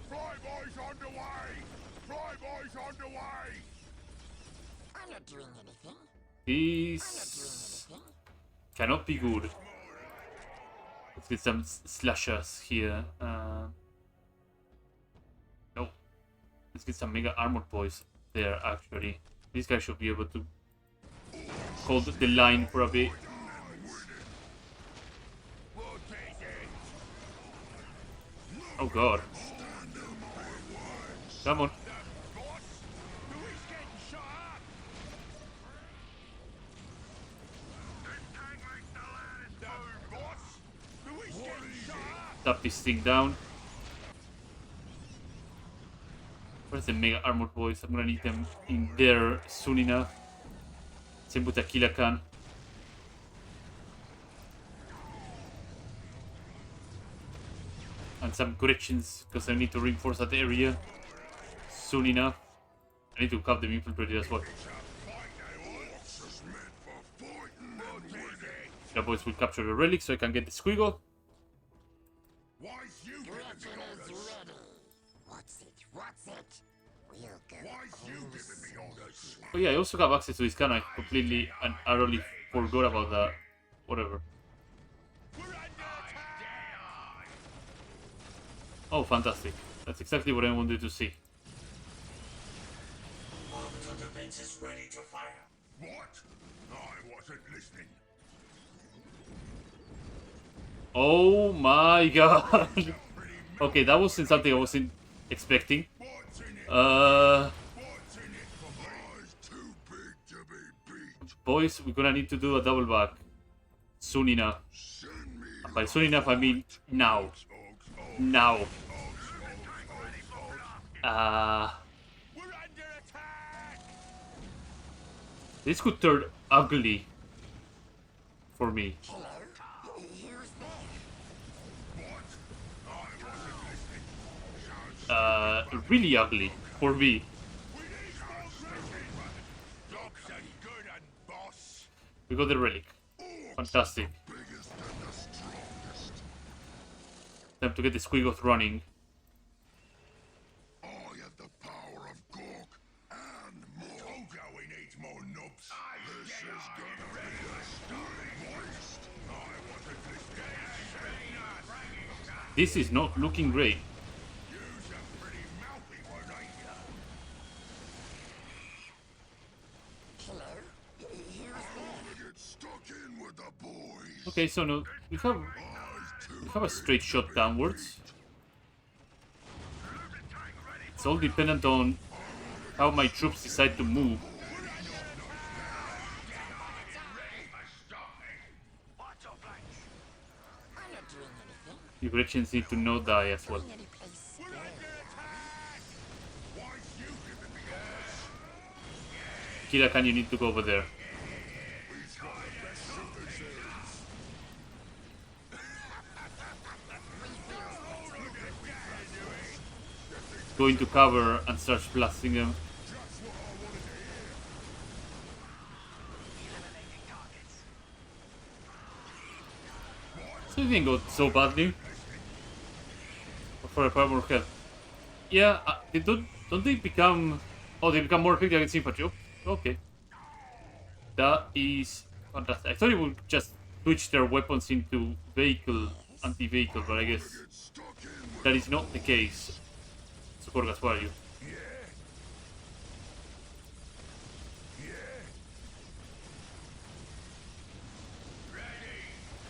Flyboys on the way! Flyboys on the way! I'm not doing anything. This cannot be good. Let's get some slashers here. No. Let's get some mega armored boys there, actually. This guy should be able to hold the line for a bit. Oh god. Come on. Tap this thing down. Where's the mega armored boys? I'm gonna need them in there soon enough. Same with Aquila Khan. And some corrections, because I need to reinforce that area soon enough. I need to have them infiltrated as well. The boys will capture the relic so I can get the squiggle. Why's you giving me orders? What's it? What's it? We'll go. Why's you giving me orders? Oh yeah, I also have access to this gun. I completely and utterly forgot about that. Whatever. We're under attack! Oh, fantastic. That's exactly what I wanted to see. Orbital defense is ready to fire. What? I wasn't listening. Oh my god. Okay, that wasn't something I wasn't expecting. What's in it? What's in it for me? It's too big to be beat. Boys, we're gonna need to do a double back soon enough. Send me. And by soon enough, I mean now. Ogs, ogs. Now. We're under attack! This could turn ugly for me. Hello? Who's there? What? I wasn't listening. Really ugly for me. We need more training. Docs are good and boss. We got the relic. Fantastic. Biggest and the strongest. Time to get the squiggles running. I have the power of Gork and more. Togo, we need more nubs. This is gonna be a stunning waste. I wasn't listening. This is not looking great. Yous are pretty mouthy, weren't you? Hello? Who's there? Get stuck in with the boys. Okay, so no, we have a straight shot downwards. It's all dependent on how my troops decide to move. I'm not doing anything. The Gretchens need to not die as well. Any place. We're under attack. Why's you giving me orders? Kirakan, you need to go over there. Go into cover and start blasting them. So it didn't go so badly. For a power more health. Yeah, they don't they become... Oh, they become more effective against infantry. Oh, okay. That is fantastic. I thought it would just switch their weapons into vehicle, anti-vehicle, but I guess that is not the case. So, Gorgas, where are you?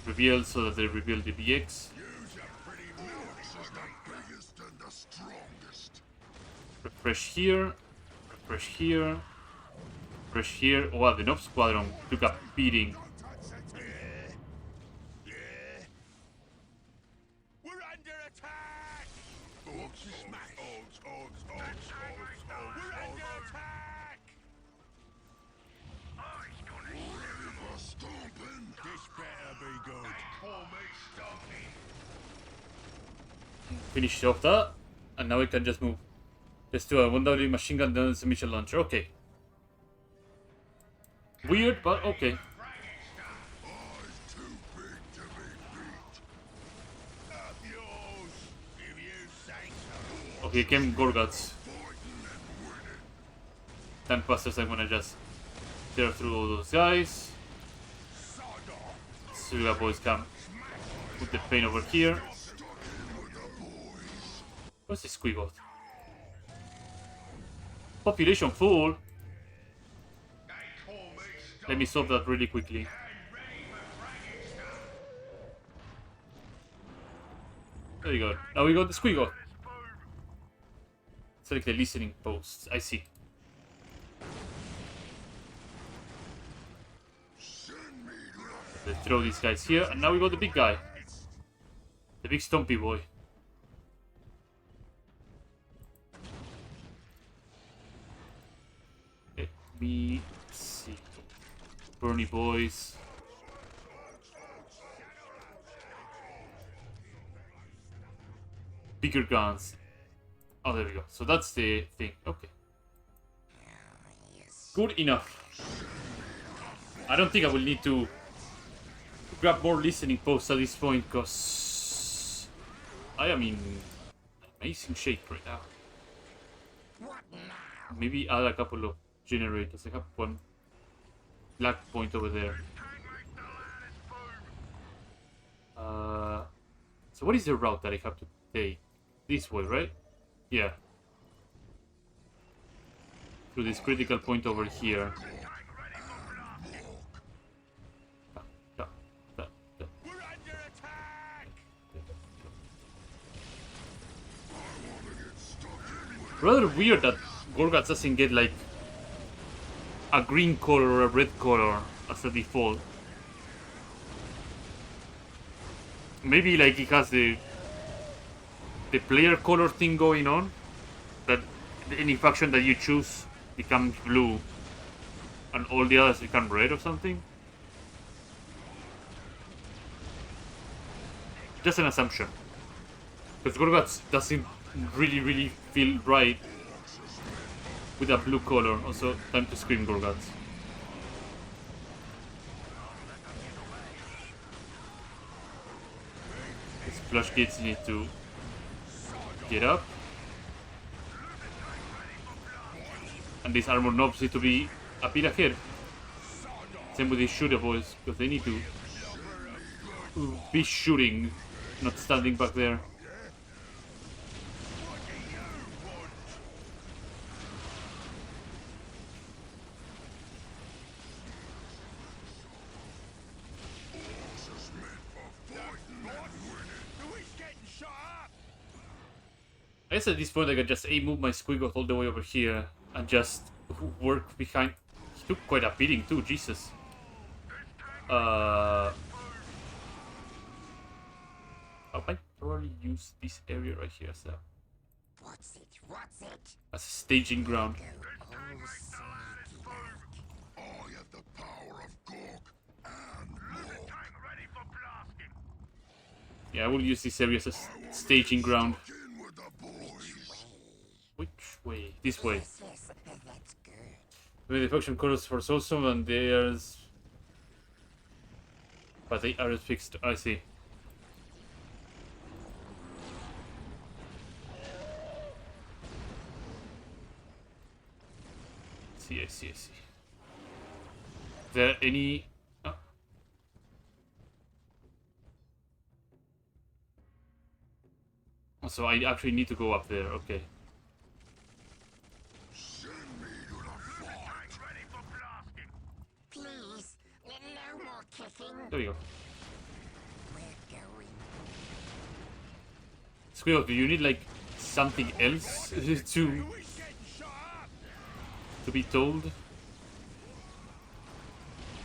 Reveal so that they reveal the BX. Yous are pretty mouthy, the biggest and the strongest. Refresh here. Refresh here. Refresh here. Oh, wow, the Nob Squadron took a beating. We're under attack! Oops, smash! We're under attack! We're stomping! This better be good. Call me stomping! Finish off that. And now we can just move. Let's do a 1W machine gun, then it's a missile launcher. Okay. Weird, but okay. Eyes too big to be beat. Up yours, if you say so. Okay, came Gorgats. Fighting and winning. Tank busters, I'm gonna just tear through all those guys. Sod off. So you boys can put the pain over here. Stuck in with the boys. What's this squiggle? Population full. Let me solve that really quickly. There you go. Now we got the squiggle. Select the listening posts. I see. Let's throw these guys here, and now we got the big guy. The big stumpy boy. Let me see. Bernie boys. Bigger guns. Oh, there we go. So that's the thing. Okay. Good enough. I don't think I will need to grab more listening posts at this point, because I am in amazing shape right now. What now? Maybe add a couple of generators. I have one black point over there. So what is the route that I have to take? This way, right? Yeah. Through this critical point over here. We're under attack! Rather weird that Gorgat doesn't get like a green color or a red color as a default. Maybe like it has the player color thing going on, that any faction that you choose becomes blue and all the others become red or something. Just an assumption, because Gorgat doesn't really feel right with a blue color. Also, time to scream, Gorgats. These flush gates need to get up. And these armor knobs need to be a bit ahead. Same with these shooter boys, because they need to be shooting, not standing back there. I guess at this point I can just move my squiggle all the way over here and just work behind. He took quite a beating too, Jesus. I might probably use this area right here as What's it? What's it? a staging ground. Oh, I have the power of Gork and more. Yeah, I will use this area as a staging ground. In with the boys. Which way? This way. yes, that's good. Maybe the faction colors for Soulstorm and theirs. But they are fixed. I see. I see. Is there any... Oh. So I actually need to go up there, okay. Send me to the fight. Please, no more kicking. There we go. We're going. Squirrel, do you need like something else to be told?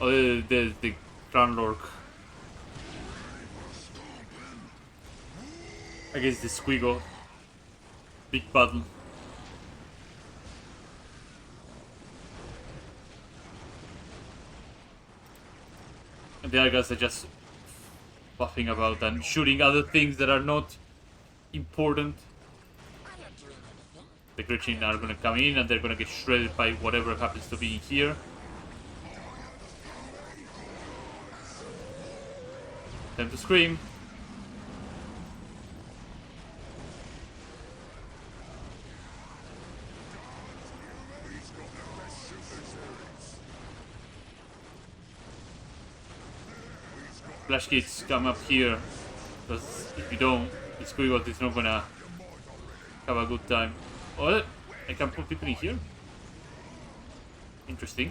Oh, the Crown Lord. I guess the Squiggle. Big battle. And the other guys are just buffing about and shooting other things that are not important. I'm not doing anything. The Gretchen are gonna come in and they're gonna get shredded by whatever happens to be in here. Time to scream. Flash kids come up here, because if you don't, the Squiggle is not gonna have a good time. Oh, I can put people in here? Interesting.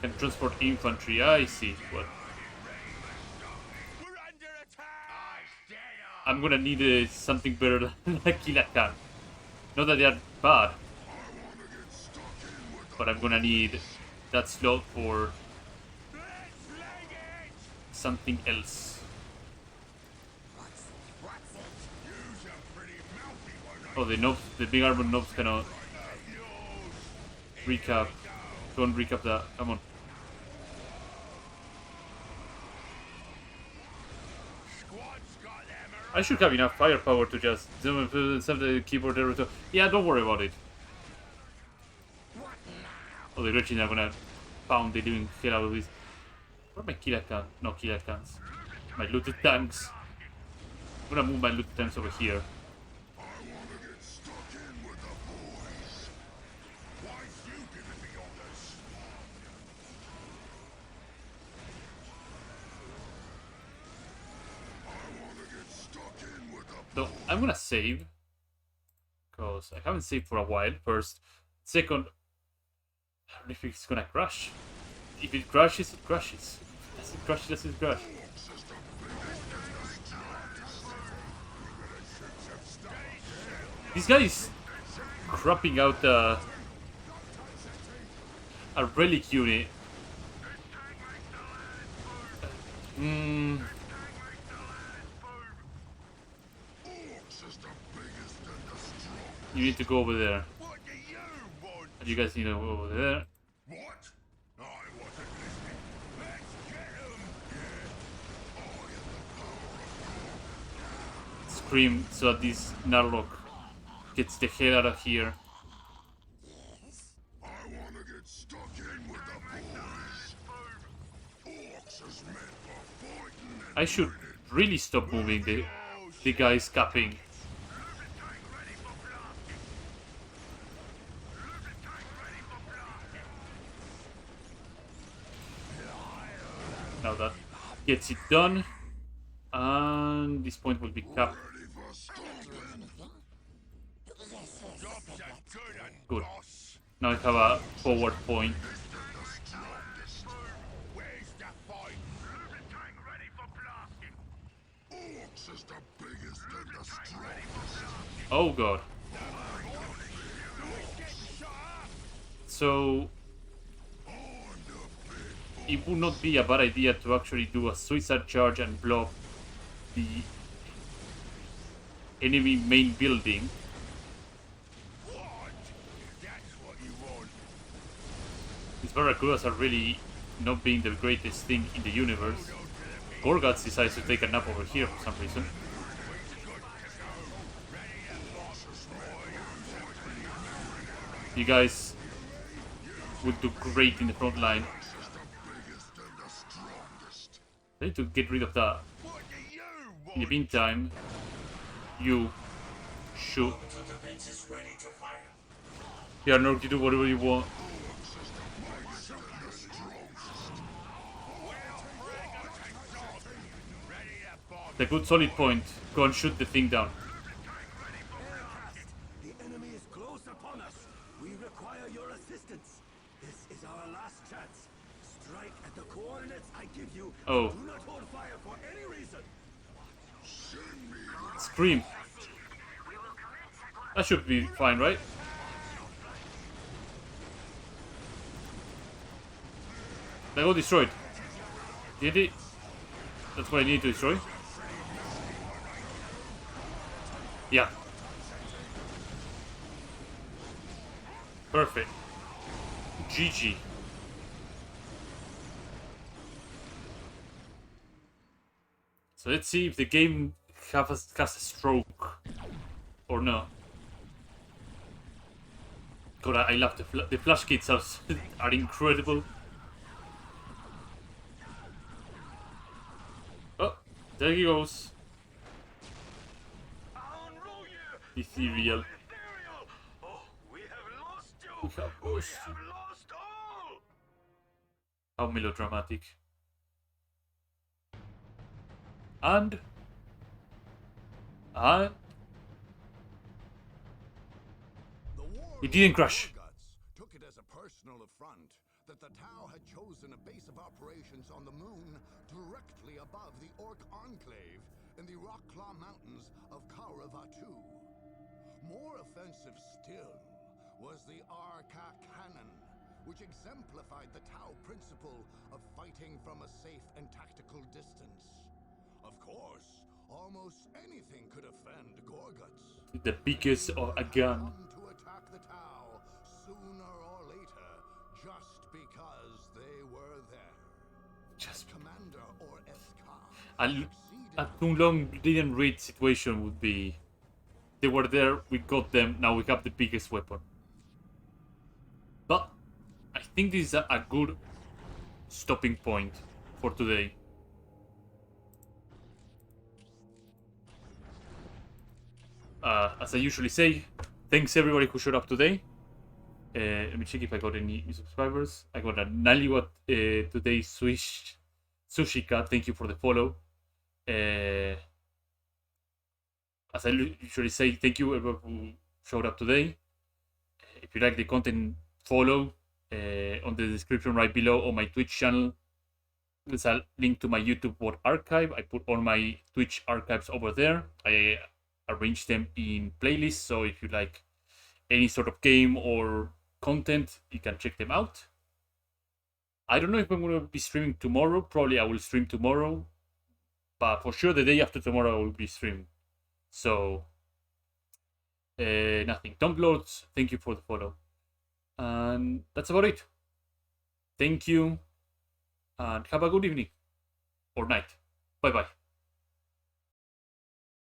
Can transport infantry, I see. What? We're under attack. I'm gonna need something better than a Killer Khan. Not that they are bad, but I'm gonna need that slot for something else. What's it? Oh, the knobs, the big armor knobs cannot recap. Don't recap that. Come on. I should have enough firepower to just send the keyboard there. Yeah, don't worry about it. What now? So the Regina are gonna pound the living hell out of this. Where are my killer cans? No killer cans. My looted tanks. I'm gonna move my looted tanks over here. I wanna get stuck in with the boys. Why's you giving me orders? I wanna get stuck in with the So I'm gonna save. Because I haven't saved for a while, first. Second, I don't know if it's gonna crash. If it crashes, it crashes. Does it crash, does it crash? This guy is cropping out a relic unit. Hmm. You need to go over there. What do you want? And you guys need to go over there. What? I wasn't listening. Let's get him. Scream so that this Narlock gets the hell out of here. I wanna get stuck in with the boys. Orcs is meant for fighting and I should really stop moving the guys capping. Now that gets it done. And this point will be capped. ready for stomping. Jobs are good and Good. boss. Now I have a forward point. Where's the fight? Tank ready for blasting. Orcs is the biggest and the strongest. Oh god. So it would not be a bad idea to actually do a suicide charge and block the enemy main building. What? That's what you want. These Barracudas are really not being the greatest thing in the universe. Gorguts decides to take a nap over here for some reason. You guys would do great in the front line. I need to get rid of that. What do you In the want? meantime, you shoot. Yeah, no, you do whatever you want. The good solid point. Go and shoot the thing down. Aircast! The enemy is close upon us. We require your assistance. This is our last chance. Strike at the coordinates I give you. Oh. Do not hold fire for any reason. Scream. That should be fine, right? They got destroyed. Did it? That's what I need to destroy. Yeah. Perfect. GG. So let's see if the game has a stroke or no. God, I love the flash kits are incredible. Oh, there he goes. Ethereal. Ethereal! Oh, we have lost you! We have We lost have lost all! How melodramatic. And The war it didn't crash. Gorguts took it as a personal affront that the Tau had chosen a base of operations on the moon directly above the Orc Enclave in the Rockclaw Mountains of Karavatu. More offensive still was the Arca Cannon, which exemplified the Tau principle of fighting from a safe and tactical distance. Of course, almost anything could offend Gorguts. The biggest of a gun. Come to attack the Tau sooner or later, just because they were there. Just Commander or SK a too long didn't read situation would be. They were there, we got them, now we have the biggest weapon. But I think this is a good stopping point for today. As I usually say, thanks everybody who showed up today. Let me check if I got any new subscribers. I got a Naliwat today, Swish Sushika. Thank you for the follow. As I usually say, thank you everyone who showed up today. If you like the content, follow on the description right below on my Twitch channel. There's a link to my YouTube board archive. I put all my Twitch archives over there. I arrange them in playlists, so if you like any sort of game or content, you can check them out. I don't know if I'm going to be streaming tomorrow. Probably I will stream tomorrow, but for sure the day after tomorrow I will be streaming. So nothing. Dumbloads, thank you for the follow, and that's about it. Thank you, and have a good evening or night. Bye bye.